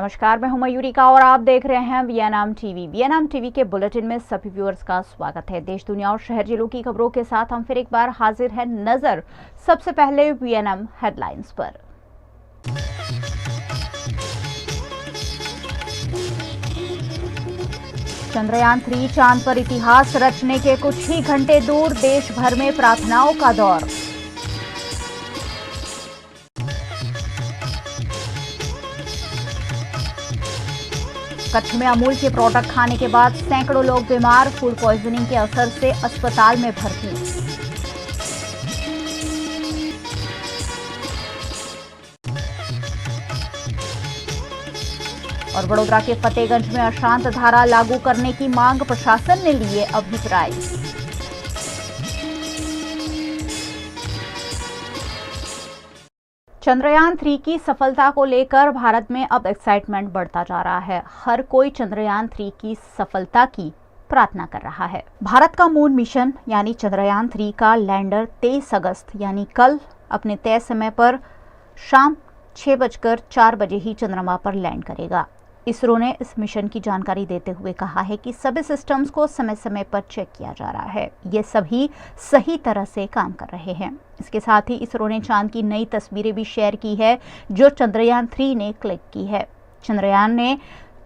नमस्कार, मैं हूं मयूरिका और आप देख रहे हैं वीएनएम टीवी। वीएनएम टीवी के बुलेटिन में सभी व्यूअर्स का स्वागत है। देश दुनिया और शहर जिलों की खबरों के साथ हम फिर एक बार हाजिर हैं। नजर सबसे पहले वीएनएम हेडलाइंस पर। चंद्रयान 3 चांद पर इतिहास रचने के कुछ ही घंटे दूर, देश भर में प्रार्थनाओं का दौर। कच्छ में अमूल के प्रोडक्ट खाने के बाद सैकड़ों लोग बीमार, फूड पॉइजनिंग के असर से अस्पताल में भर्ती। और वडोदरा के फतेहगंज में अशांत धारा लागू करने की मांग, प्रशासन ने लिए अभिप्राय। चंद्रयान 3 की सफलता को लेकर भारत में अब एक्साइटमेंट बढ़ता जा रहा है। हर कोई चंद्रयान 3 की सफलता की प्रार्थना कर रहा है। भारत का मून मिशन यानी चंद्रयान 3 का लैंडर 23 अगस्त यानी कल अपने तय समय पर शाम 6:04 ही चंद्रमा पर लैंड करेगा। इसरो ने इस मिशन की जानकारी देते हुए कहा है कि सभी सिस्टम्स को समय समय पर चेक किया जा रहा है। ये सभी सही तरह से काम कर रहे हैं। इसके साथ ही इसरो ने चांद की नई तस्वीरें भी शेयर की है जो चंद्रयान 3 ने क्लिक की है। चंद्रयान ने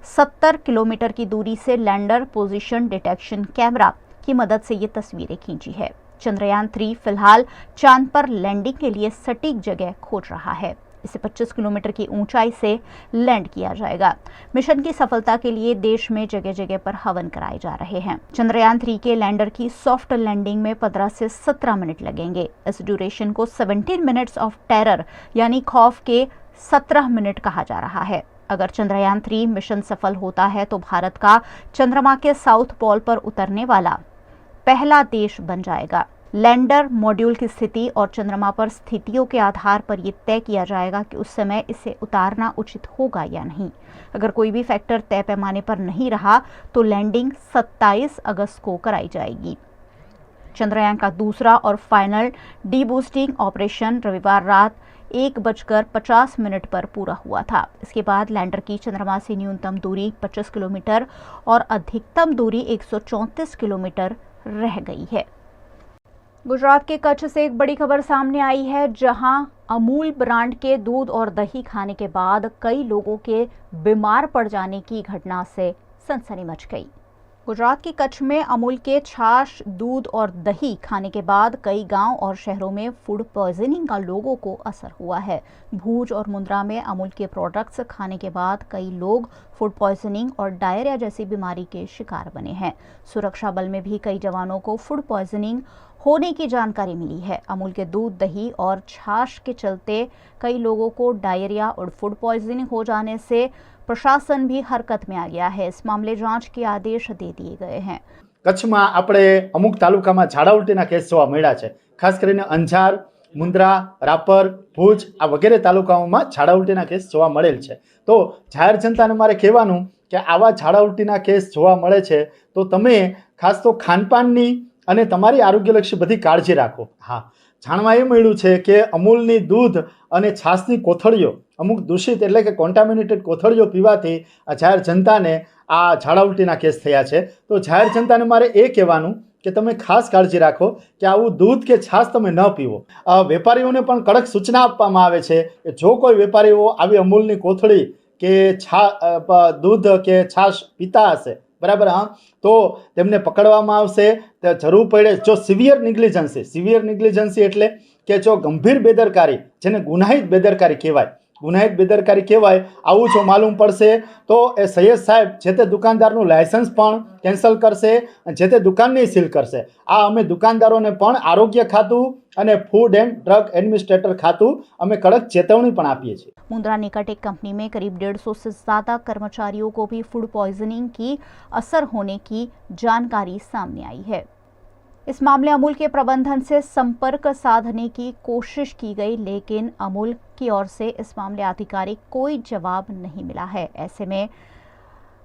70 किलोमीटर की दूरी से लैंडर पोजीशन डिटेक्शन कैमरा की मदद से ये तस्वीरें खींची है। चंद्रयान 3 फिलहाल चांद पर लैंडिंग के लिए सटीक जगह खोज रहा है। इसे 25 किलोमीटर की ऊंचाई से लैंड किया जाएगा। मिशन की सफलता के लिए देश में जगह जगह पर हवन कराए जा रहे हैं। चंद्रयान 3 के लैंडर की सॉफ्ट लैंडिंग में 15 से 17 मिनट लगेंगे। इस ड्यूरेशन को 17 मिनट्स ऑफ टेरर यानी खौफ के 17 मिनट कहा जा रहा है। अगर चंद्रयान 3 मिशन सफल होता है तो भारत का चंद्रमा के साउथ पोल पर उतरने वाला पहला देश बन जाएगा। लैंडर मॉड्यूल की स्थिति और चंद्रमा पर स्थितियों के आधार पर यह तय किया जाएगा कि उस समय इसे उतारना उचित होगा या नहीं। अगर कोई भी फैक्टर तय पैमाने पर नहीं रहा तो लैंडिंग 27 अगस्त को कराई जाएगी। चंद्रयान का दूसरा और फाइनल डीबूस्टिंग ऑपरेशन रविवार रात 1:50 पर पूरा हुआ था। इसके बाद लैंडर की चंद्रमा से न्यूनतम दूरी 25 किलोमीटर और अधिकतम दूरी 134 किलोमीटर रह गई है। गुजरात के कच्छ से एक बड़ी खबर सामने आई है, जहां अमूल ब्रांड के दूध और दही खाने के बाद कई लोगों के बीमार पड़ जाने की घटना से सनसनी मच गई। गुजरात के कच्छ में अमूल के छाछ, दूध और दही खाने के बाद कई गांव और शहरों में फूड पॉइजनिंग का लोगों को असर हुआ है। भूज और मुंद्रा में अमूल के प्रोडक्ट्स खाने के बाद कई लोग फूड पॉइजनिंग और डायरिया जैसी बीमारी के शिकार बने हैं। सुरक्षा बल में भी कई जवानों को फूड पॉइजनिंग होने की जानकारी मिली है। अमूल के दूध, दही और छाछ के चलते कई लोगों को डायरिया और फूड पॉइजनिंग हो जाने से प्रशासन भी हरकत में आ गया है। इस मामले जांच के आदेश दे दिए गए हैं। કચ્છમાં આપણે અમુક તાલુકામાં ઝાડા ઉલટીના કેસ જોવા મળ્યા છે। ખાસ કરીને અંજાર, મુન્દ્રા, રાપર, ભુજ આ વગેરે તાલુકાઓમાં ઝાડા ઉલટીના કેસ જોવા મળેલ છે। તો જાહેર જનતાને મારે કહેવાનું કે આવા ઝાડા ઉલટીના કેસ જોવા મળે છે તો તમે ખાસ તો ખાનપાનની અને તમારી આરોગ્યલક્ષી બધી કાળજી રાખો। હા, જાણવા એ મળ્યું છે કે અમૂલની દૂધ અને છાશની કોથળીઓ અમુક દૂષિત એટલે કે કોન્ટામિનેટેડ કોથળીઓ પીવાથી જાહેર જનતાને આ ઝાડા ઉલટીના કેસ થયા છે। તો જાહેર જનતાને મારે એ કહેવાનું કે તમે ખાસ કાળજી રાખો કે આવું દૂધ કે છાશ તમે ન પીવો। વેપારીઓને પણ કડક સૂચના આપવામાં આવે છે કે જો કોઈ વેપારીઓ આવી અમૂલની કોથળી કે દૂધ કે છાશ પીતા હશે બરાબર, હા, તો તેમને પકડવામાં આવશે। જરૂર પડે જો સિવિયર નિગ્લિજન્સી એટલે કે જો ગંભીર બેદરકારી, જેને ગુનાહિત બેદરકારી કહેવાય, આવું જો માલુમ પડશે તો એ સૈયદ સાહેબ જે તે દુકાનદારનું લાયસન્સ પણ કેન્સલ કરશે, જે તે દુકાનને સીલ કરશે। આ અમે દુકાનદારોને પણ આરોગ્ય ખાતું અને ફૂડ એન્ડ ડ્રગ એડમિનિસ્ટ્રેટર ખાતું અમે કડક ચેતવણી પણ આપીએ છીએ। मुंद्रा निकट एक कंपनी में करीब 150 से ज्यादा कर्मचारियों को भी फूड पॉइजनिंग की असर होने की जानकारी सामने आई है। इस मामले अमूल के प्रबंधन से संपर्क साधने की कोशिश की गई, लेकिन अमूल की ओर से इस मामले आधिकारिक कोई जवाब नहीं मिला है। ऐसे में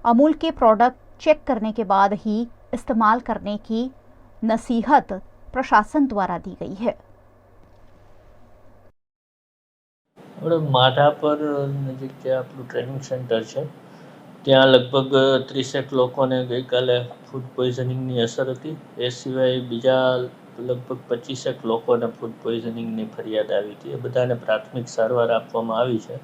अमूल के प्रोडक्ट चेक करने के बाद ही इस्तेमाल करने की नसीहत प्रशासन द्वारा दी गई है। આપણે માધાપર નજીક જે આપણું ટ્રેનિંગ સેન્ટર છે ત્યાં લગભગ 30 લોકોને ગઈકાલે ફૂડ પોઈઝનિંગની અસર હતી. એ સિવાય બીજા લગભગ 25 લોકોને ફૂડ પોઈઝનિંગની ફરિયાદ આવી હતી. એ બધાને પ્રાથમિક સારવાર આપવામાં આવી છે.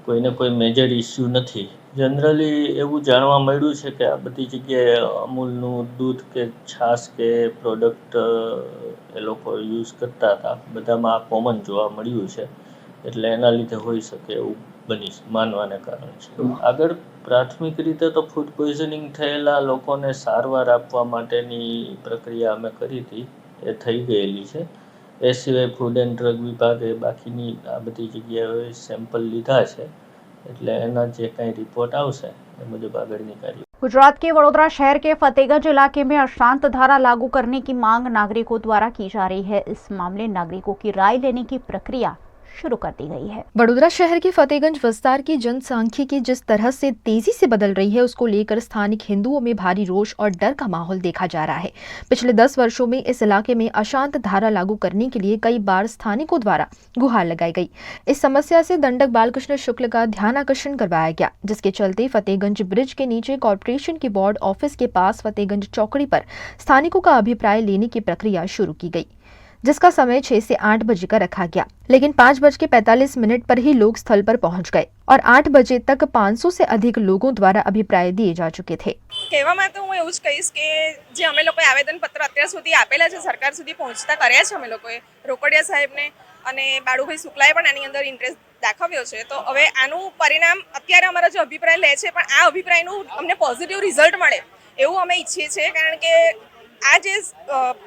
કોઈને કોઈ મેજર ઇસ્યુ નથી. જનરલી એવું જાણવા મળ્યું છે કે આ બધી જગ્યાએ અમૂલનું દૂધ કે છાશ કે પ્રોડક્ટ એ લોકો યુઝ કરતા હતા. બધામાં આ કોમન જોવા મળ્યું છે, એટલે એના લીધે હોઈ શકે એવું માનવાને કારણ છે. આગળ પ્રાથમિક રીતે તો ફૂડ પોઈઝનિંગ થયેલા લોકોને સારવાર આપવા માટેની પ્રક્રિયા અમે કરી હતી, એ થઈ ગયેલી છે. એ સિવાય ફૂડ એન્ડ ડ્રગ વિભાગે બાકીની આ બધી જગ્યાએ સેમ્પલ લીધા છે, એટલે એના જે કાંઈ રિપોર્ટ આવશે એ મુજબ આગળની કાર્ય. गुजरात के वडोदरा शहर के फतेहगंज इलाके में अशांत धारा लागू करने की मांग नागरिकों द्वारा की जा रही है। इस मामले नागरिकों की राय लेने की प्रक्रिया शुरू कर दी गई है। वडोदरा शहर के फतेहगंज विस्तार की जनसांख्यिकी जिस तरह से तेजी से बदल रही है, उसको लेकर स्थानिक हिंदुओं में भारी रोष और डर का माहौल देखा जा रहा है। पिछले 10 वर्षों में इस इलाके में अशांत धारा लागू करने के लिए कई बार स्थानिकों द्वारा गुहार लगाई गई। इस समस्या से दंडक बालकृष्ण शुक्ल का ध्यान आकर्षण करवाया गया, जिसके चलते फतेहगंज ब्रिज के नीचे कॉर्पोरेशन के बोर्ड ऑफिस के पास फतेहगंज चौकड़ी पर स्थानिकों का अभिप्राय लेने की प्रक्रिया शुरू की गई, जिसका समय 6 से 8 बजे का रखा गया। लेकिन 5:45 पर ही लोग स्थल पर पहुंच गए और 8 बजे तक 500 से अधिक लोगों द्वारा अभिप्राय दिए जा चुके थे। કહેવામાં તો હું એવું જ કહીશ કે જે અમે લોકોએ આવેદનપત્ર અત્યાર સુધી આપેલા છે, સરકાર સુધી પહોંચતા કર્યા છે અમે લોકોએ, રોકડિયા સાહેબને અને બાળુભાઈ શુક્લાએ પણ આની અંદર ઇન્ટરેસ્ટ દાખવ્યો છે. તો હવે આનું પરિણામ અત્યારે અમારા જે અભિપ્રાય લે છે, પણ આ અભિપ્રાયનું અમને પોઝિટિવ રિઝલ્ટ મળે એવું અમે ઈચ્છીએ છીએ, કારણ કે આ જે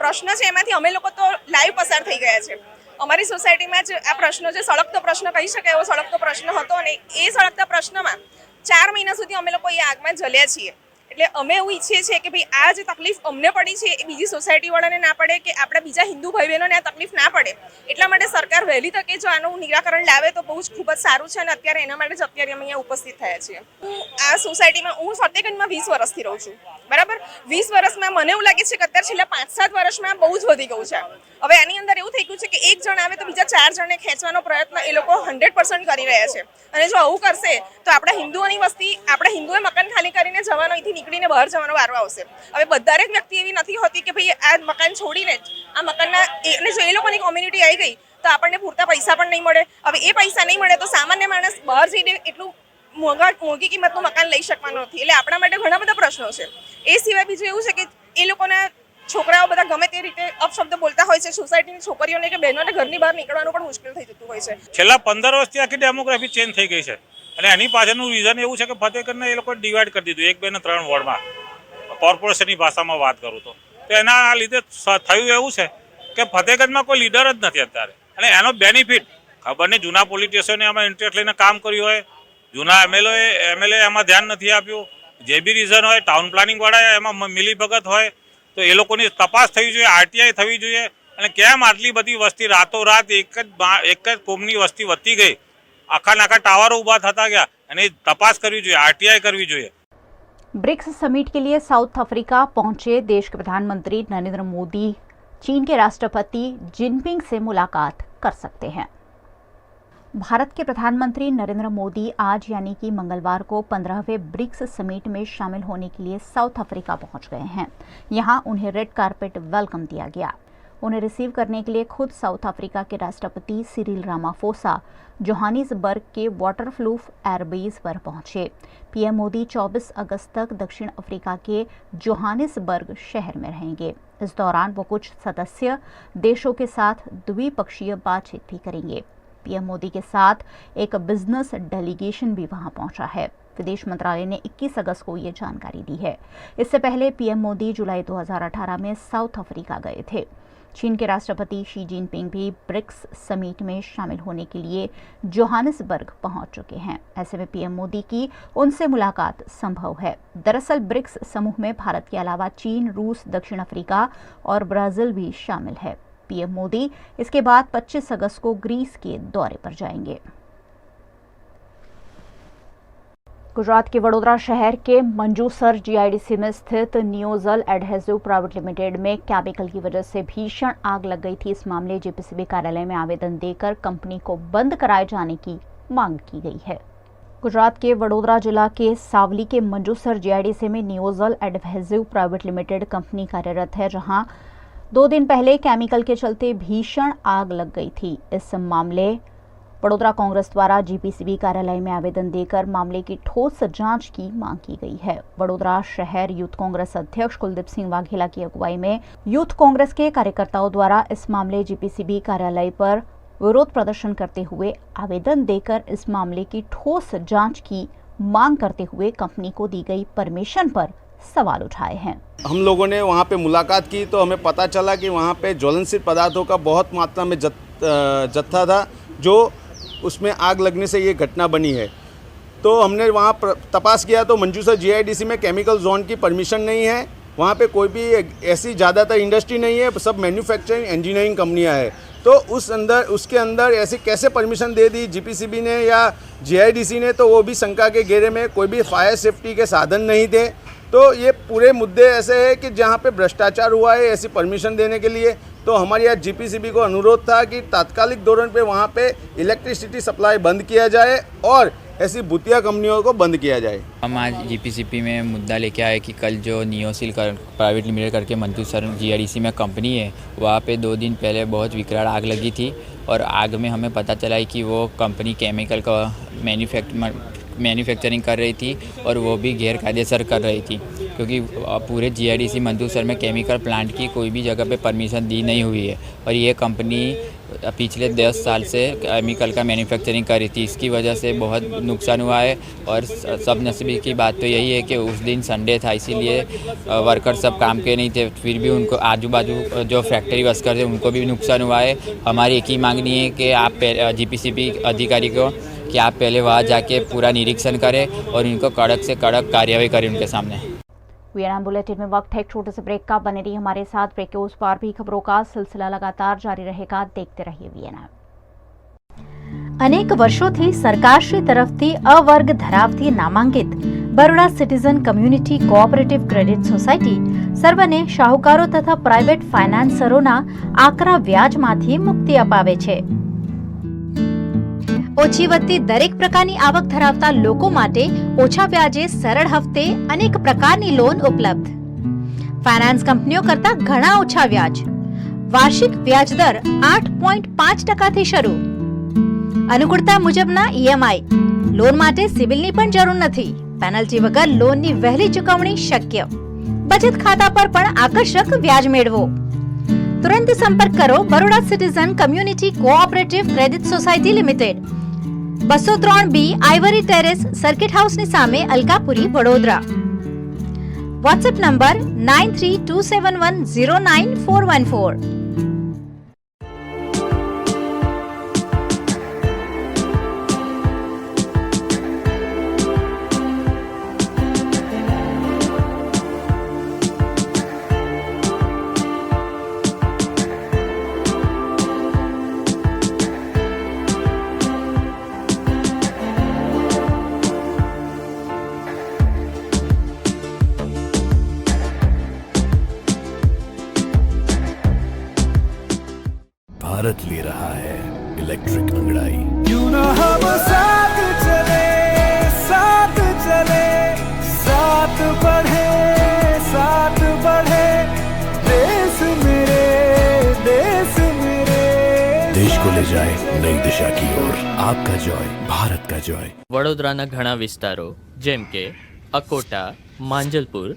પ્રશ્ન છે એમાંથી અમે લોકો તો લાઈવ પસાર થઈ ગયા છે. અમારી સોસાયટીમાં જ આ પ્રશ્ન જે સળગતો પ્રશ્ન કહી શકાય એવો સળગતો પ્રશ્ન હતો, અને એ સળગતા પ્રશ્નમાં 4 મહિના સુધી અમે લોકો એ આગમાં જલ્યા છીએ. એટલે અમે એવું ઈચ્છીએ છીએ કે ભાઈ આ જે તકલીફ અમને પડી છે એ બીજી સોસાયટીવાળાને ના પડે, કે આપણા બીજા હિન્દુ ભાઈ બહેનોને આ તકલીફ ના પડે. એટલા માટે સરકાર વહેલી તકે જો આનું નિરાકરણ લાવે તો બહુ જ ખૂબ જ સારું છે, અને અત્યારે એના માટે જ અત્યારે અમે અહીંયા ઉપસ્થિત થયા છીએ. હું આ સોસાયટીમાં, હું ફતેગંજમાં 20 વર્ષથી રહું છું, બરાબર. 20 વર્ષમાં મને એવું લાગે છે કે અત્યારે છેલ્લા 5-7 વર્ષમાં બહુ જ વધી ગયું છે. હવે આની અંદર એવું થઈ ગયું છે કે એક જણ આવે તો બીજા 4 જણને ખેંચવાનો પ્રયત્ન એ લોકો 100% કરી રહ્યા છે. અને જો આવું કરશે તો આપણા હિન્દુઓની વસ્તી, આપણા હિન્દુએ મકાન ખાલી કરીને જવાનો, અહીંથી નીકળીને બહાર જવાનો વારો આવશે. હવે દરેક વ્યક્તિ એવી નથી હોતી કે ભાઈ આ મકાન છોડીને આ મકાનના એટલે જો એ લોકોની કોમ્યુનિટી આવી ગઈ તો આપણને પૂરતા પૈસા પણ નહીં મળે. હવે એ પૈસા નહીં મળે તો સામાન્ય માણસ બહાર જઈને એટલું મોંઘી કિંમતનું મકાન લઈ શકવાનો નથી. એટલે આપણા માટે ઘણા બધા પ્રશ્નો છે. એ સિવાય બીજું એવું છે કે એ લોકોના છોકરાઓ બધા ગમે તે રીતે અપશબ્દ બોલતા હોય છે. સોસાયટીની છોકરીઓને કે બહેનોને ઘરની બહાર નીકળવાનું પણ મુશ્કેલ થઈ જતું હોય છે. છેલ્લા 15 વર્ષથી આખી ડેમોગ્રાફી ચેન્જ થઈ ગઈ છે, અને એની પાછળનું રીઝન એવું છે કે ફતેહગંજને એ લોકોએ ડિવાઈડ કરી દીધું 1, 2 અને 3 વોર્ડમાં. કોર્પોરેશનની ભાષામાં વાત કરું તો એના લીધે થયું એવું છે કે ફતેહગંજમાં કોઈ લીડર જ નથી અત્યારે, અને એનો બેનિફિટ ખબર નહીં જૂના પોલિટિશિયને એમાં ઇન્ટરેસ્ટ લઈને કામ કર્યું હોય, જૂના એમએલએ એમાં ધ્યાન નથી આપ્યું, જે બી રીઝન હોય, ટાઉન પ્લાનિંગવાળાએ એમાં મિલીભગત હોય, તો એ લોકોની તપાસ થવી જોઈએ, આરટીઆઈ થવી જોઈએ. અને કેમ આટલી બધી વસ્તી રાતોરાત એક જ કોમની વસ્તી વધતી ગઈ, આખા ટાવરો ઊભા થતા ગયા, એની તપાસ કરવી જોઈએ, આરટીઆઈ કરવી જોઈએ. ब्रिक्स समिट के लिए साउथ अफ्रीका पहुंचे देश के प्रधानमंत्री नरेंद्र मोदी चीन के राष्ट्रपति जिनपिंग से मुलाकात कर सकते हैं। भारत के प्रधानमंत्री नरेंद्र मोदी आज यानी कि मंगलवार को 15वें ब्रिक्स समिट में शामिल होने के लिए साउथ अफ्रीका पहुंच गए हैं। यहां उन्हें रेड कार्पेट वेलकम दिया गया। उन्हें रिसीव करने के लिए खुद साउथ अफ्रीका के राष्ट्रपति सिरिल रामाफोसा जोहानिसबर्ग के वाटरक्लूफ एयरबेस पर पहुंचे। पीएम मोदी 24 अगस्त तक दक्षिण अफ्रीका के जोहानिसबर्ग शहर में रहेंगे। इस दौरान वो कुछ सदस्य देशों के साथ द्विपक्षीय बातचीत भी करेंगे। पीएम मोदी के साथ एक बिजनेस डेलीगेशन भी वहां पहुंचा है। विदेश मंत्रालय ने 21 अगस्त को ये जानकारी दी है। इससे पहले पीएम मोदी जुलाई 2018 में साउथ अफ्रीका गए थे। चीन के राष्ट्रपति शी जिनपिंग भी ब्रिक्स समिट में शामिल होने के लिए जोहानिसबर्ग पहुंच चुके हैं। ऐसे में पीएम मोदी की उनसे मुलाकात संभव है। दरअसल ब्रिक्स समूह में भारत के अलावा चीन, रूस, दक्षिण अफ्रीका और ब्राजील भी शामिल है। पीएम मोदी इसके बाद 25 अगस्त को ग्रीस के दौरे पर जाएंगे। गुजरात के वडोदरा शहर के मंजूसर जीआईडीसी में स्थित नियोजल एडहेसिव प्राइवेट लिमिटेड में केमिकल की वजह से भीषण आग लग गई थी। इस मामले जेपीसीबी कार्यालय में आवेदन देकर कंपनी को बंद कराए जाने की मांग की गई है। गुजरात के वडोदरा जिला के सावली के मंजूसर जीआईडीसी में नियोजल एडहेसिव प्राइवेट लिमिटेड कंपनी कार्यरत है, जहां 2 दिन पहले केमिकल के चलते भीषण आग लग गई थी। इस मामले वडोदरा कांग्रेस द्वारा जीपीसीबी कार्यालय में आवेदन देकर मामले की ठोस जांच की मांग की गई है। वडोदरा शहर यूथ कांग्रेस अध्यक्ष कुलदीप सिंह वाघेला की अगुवाई में यूथ कांग्रेस के कार्यकर्ताओं द्वारा इस मामले जीपीसीबी कार्यालय पर विरोध प्रदर्शन करते हुए आवेदन देकर इस मामले की ठोस जांच की मांग करते हुए कंपनी को दी गई परमिशन पर सवाल उठाए हैं। हम लोगों ने वहाँ पे मुलाकात की तो हमें पता चला कि वहाँ पे ज्वलनशील पदार्थों का बहुत मात्रा में जत्था था, जो उसमें आग लगने से ये घटना बनी है। तो हमने वहाँ तपास किया तो मंजूसर जीआईडीसी में केमिकल जोन की परमिशन नहीं है। वहाँ पे कोई भी ऐसी ज़्यादातर इंडस्ट्री नहीं है, सब मैन्युफैक्चरिंग इंजीनियरिंग कंपनियाँ हैं। तो उसके अंदर ऐसी कैसे परमिशन दे दी जीपीसीबी ने या जीआईडीसी ने, तो वो भी शंका के घेरे में, कोई भी फायर सेफ्टी के साधन नहीं थे। तो ये पूरे मुद्दे ऐसे हैं कि जहाँ पे भ्रष्टाचार हुआ है ऐसी परमिशन देने के लिए। तो हमारी आज जीपीसीबी को अनुरोध था कि तात्कालिक धोरण पे वहाँ पे इलेक्ट्रिसिटी सप्लाई बंद किया जाए और ऐसी भूतिया कंपनियों को बंद किया जाए। हम आज जीपीसीबी में मुद्दा लेके आए कि कल जो नियोसिल प्राइवेट लिमिटेड करके मंजूसर जीआईडीसी में कंपनी है, वहाँ पे 2 दिन पहले बहुत विकराल आग लगी थी और आग में हमें पता चला है कि वो कंपनी केमिकल का मैन्युफैक्चरिंग कर रही थी और वो भी गैर कायदेसर कर रही थी, क्योंकि पूरे जीआईडीसी मंजूसर में केमिकल प्लांट की कोई भी जगह पे परमिशन दी नहीं हुई है और ये कंपनी पिछले 10 साल से केमिकल का मैन्युफैक्चरिंग कर रही थी। इसकी वजह से बहुत नुकसान हुआ है और सब नसीबी की बात तो यही है कि उस दिन संडे था, इसीलिए वर्कर सब काम के नहीं थे, फिर भी उनको आजू बाजू जो फैक्ट्री वर्कर थे उनको भी नुकसान हुआ है। हमारी एक ही मांगनी है कि आप जीपीसीबी अधिकारी को कि आप पहले वहाँ जाके पूरा निरीक्षण करें और इनको कड़क से कड़क कार्रवाई करें उनके सामने। वीएनएम बुलेटिन में वक्त है एक छोटे से ब्रेक का। बने रहिए हमारे साथ। ब्रेक के उस पार भी खबरों का सिलसिला लगातार जारी रहेगा। देखते रहिए वीएनएम। अनेक वर्षोથી સરકારશ્રી તરફથી અવર્ગ ધરાવતી નામાંકિત Baroda citizen community cooperative credit society સર્વને શાહુકારો તથા પ્રાઇવેટ ફાઇનાન્સરોના આકરા વ્યાજમાંથી મુક્તિ અપાવે છે। ઓછી વત્તી દરેક પ્રકારની આવક ધરાવતા લોકો માટે ઓછા વ્યાજે સરળ હપ્તે અનેક પ્રકારની લોન ઉપલબ્ધ। ફાઇનાન્સ કંપનીઓ કરતા ઘણા ઓછા વ્યાજ। વાર્ષિક વ્યાજ દર 8.5% શરૂ। अनुकूलता मुजबना ईएमआई। लोन माटे सिविलनी पण जरूर नथी। पेनल्टी वगर लोननी वहेली चुकवणी शक्य। बचत खाता पर पण आकर्षक व्याज मेळवो। तुरंत संपर्क करो Baroda citizen community cooperative credit society limited, 203B Ivory terrace, circuit house ની સામે, અલકાપુરી, વડોદરા। WhatsApp number 9327109414। भारत ले रहा है इलेक्ट्रिक अंगड़ाई। क्यों ना हम साथ चले, साथ चले, साथ बढ़े, साथ बढ़े, देश मेरे, देश मेरे। देश को ले जाए नई दिशा की ओर। आपका जॉय, भारत का जॉय। વડોદરાના ઘણા વિસ્તારો જેમ કે અકોટા, માંજલપુર,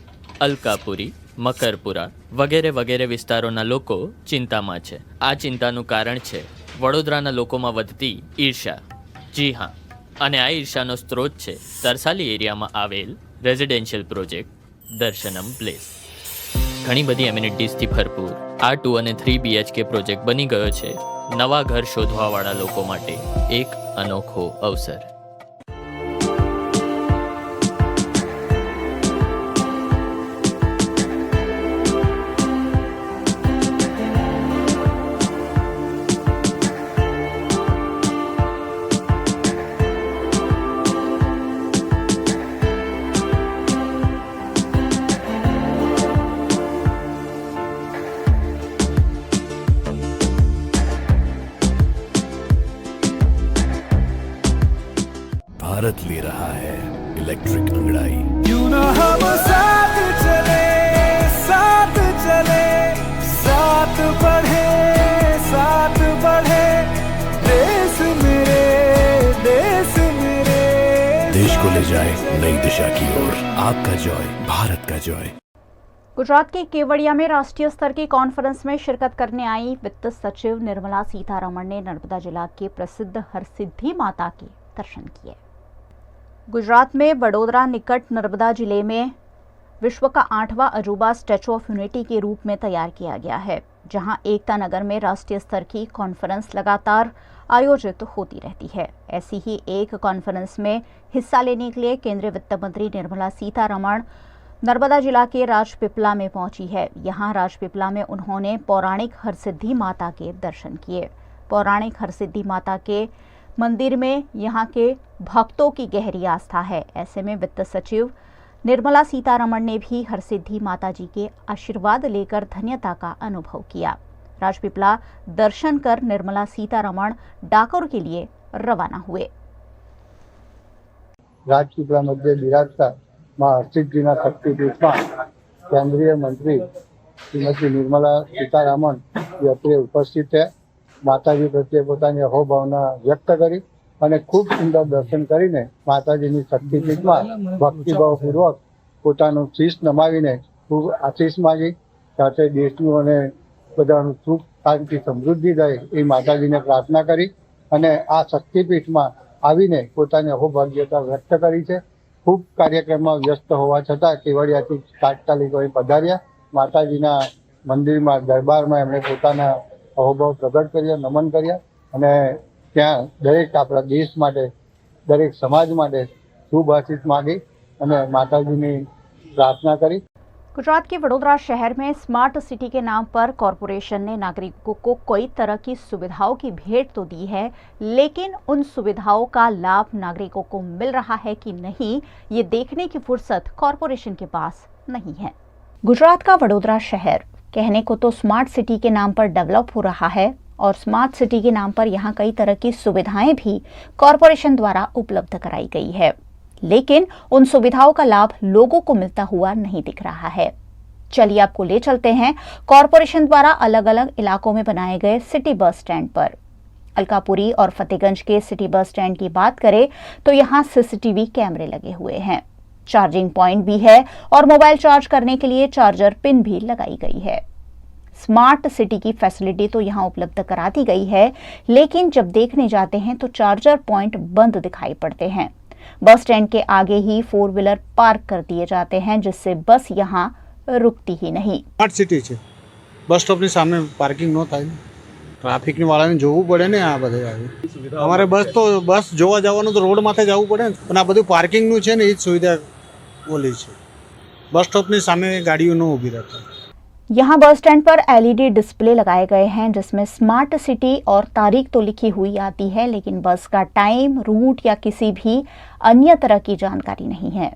અલકાપુરી, મકરપુરા વગેરે વગેરે વિસ્તારોના લોકો ચિંતામાં છે। આ ચિંતાનું કારણ છે વડોદરાના લોકોમાં વધતી ઈર્ષા। જી હા, અને આ ઈર્ષાનો સ્ત્રોત છે તરસાલી એરિયામાં આવેલ રેઝિડેન્શિયલ પ્રોજેક્ટ દર્શનમ પ્લેસ। ઘણી બધી એમ્યુનિટીઝથી ભરપૂર આ 2 અને 3 BHK પ્રોજેક્ટ બની ગયો છે નવા ઘર શોધવાવાળા લોકો માટે એક અનોખો અવસર। भारत ले रहा है इलेक्ट्रिक अंगड़ाई। क्यों ना हम साथ चले, साथ चले, साथ बढ़े, साथ बढ़े, देश मेरे, देश मेरे। देश को ले जाए नई दिशा की ओर, आपका जॉय, भारत का जॉय। गुजरात के केवड़िया में राष्ट्रीय स्तर की कॉन्फ्रेंस में शिरकत करने आई वित्त सचिव निर्मला सीतारमण ने नर्मदा जिला के प्रसिद्ध हरसिद्धि माता के दर्शन किए। गुजरात में वडोदरा निकट नर्मदा जिले में विश्व का 8वां अजूबा स्टैचू ऑफ यूनिटी के रूप में तैयार किया गया है, जहां एकता नगर में राष्ट्रीय स्तर की कॉन्फ्रेंस लगातार आयोजित होती रहती है। ऐसी ही एक कॉन्फ्रेंस में हिस्सा लेने के लिए केंद्रीय वित्त मंत्री निर्मला सीतारमण नर्मदा जिला के राजपीपला में पहुंची है। यहां राजपीपला में उन्होंने पौराणिक हरसिद्धि माता के दर्शन किए। पौराणिक हरसिद्धि माता के मंदिर में यहां के भक्तों की गहरी आस्था है। ऐसे में वित्त सचिव निर्मला सीतारमण ने भी हरसिद्धि माता जी के आशीर्वाद लेकर धन्यता का अनुभव किया। राजपीपला दर्शन कर निर्मला सीतारमण डाकोर के लिए रवाना हुए। राजपीपला मध्ये बिराजता मां हरसिद्धिना शक्तिपीठમાં केंद्रीय मंत्री श्रीमती निर्मला सीतारामन ये અત્રે ઉપસ્થિત છે। માતાજી પ્રત્યે પોતાની અહોભાવના વ્યક્ત કરી અને ખૂબ સુંદર દર્શન કરીને માતાજીની શક્તિપીઠમાં ભક્તિભાવપૂર્વક પોતાનું શીશ નમાવીને ખૂબ આશીષ માગી, સાથે દેશનું અને બધાનું સુખ શાંતિ સમૃદ્ધિ રહે એ માતાજીને પ્રાર્થના કરી અને આ શક્તિપીઠમાં આવીને પોતાની અહોભાગ્યતા વ્યક્ત કરી છે। खूब कार्यक्रम में व्यस्त होवा छतां केवड़ियाथी तात्कालिक पधार्या। माताजीना मंदिर में दरबार में एमणे पोताना अहोभाव प्रकट कर्या, नमन कर्या अने त्यां दरेक आपणा देश माटे, दरेक समाज माटे शुभ आशीष मांगी अने माताजीनी प्रार्थना करी। गुजरात के वडोदरा शहर में स्मार्ट सिटी के नाम पर कॉरपोरेशन ने नागरिकों को कई तरह की सुविधाओं की भेंट तो दी है, लेकिन उन सुविधाओं का लाभ नागरिकों को मिल रहा है कि नहीं, ये देखने की फुर्सत कॉरपोरेशन के पास नहीं है। गुजरात का वडोदरा शहर कहने को तो स्मार्ट सिटी के नाम पर डेवलप हो रहा है और स्मार्ट सिटी के नाम पर यहाँ कई तरह की सुविधाएं भी कॉरपोरेशन द्वारा उपलब्ध कराई गई है, लेकिन उन सुविधाओं का लाभ लोगों को मिलता हुआ नहीं दिख रहा है। चलिए आपको ले चलते हैं कॉरपोरेशन द्वारा अलग अलग इलाकों में बनाए गए सिटी बस स्टैंड पर। अलकापुरी और फतेहगंज के सिटी बस स्टैंड की बात करें तो यहाँ सीसीटीवी कैमरे लगे हुए हैं, चार्जिंग पॉइंट भी है और मोबाइल चार्ज करने के लिए चार्जर पिन भी लगाई गई है। स्मार्ट सिटी की फैसिलिटी तो यहाँ उपलब्ध करा दी गई है, लेकिन जब देखने जाते हैं तो चार्जर पॉइंट बंद दिखाई पड़ते हैं। बस स्टैंड के आगे ही 4 व्हीलर पार्क कर दिए जाते हैं, जिससे बस यहाँ रुकती ही नहीं। स्मार्ट सिटी है, बस स्टॉप ની સામે પાર્કિંગ ન થાય, ટ્રાફિક ની વાળાને જોવું પડે ને। આ બધે અમારે બસ જોવા જવાનું તો રોડ માથે જવું પડે, પણ આ બધું પાર્કિંગ નું છે ને, એ જ સુવિધા ઓલી છે। બસ સ્ટોપ ની સામે ગાડીઓ ન ઊભી રહેતા। यहाँ बस स्टैंड पर एलईडी डिस्प्ले लगाए गए हैं, जिसमें स्मार्ट सिटी और तारीख तो लिखी हुई आती है, लेकिन बस का टाइम, रूट या किसी भी अन्य तरह की जानकारी नहीं है।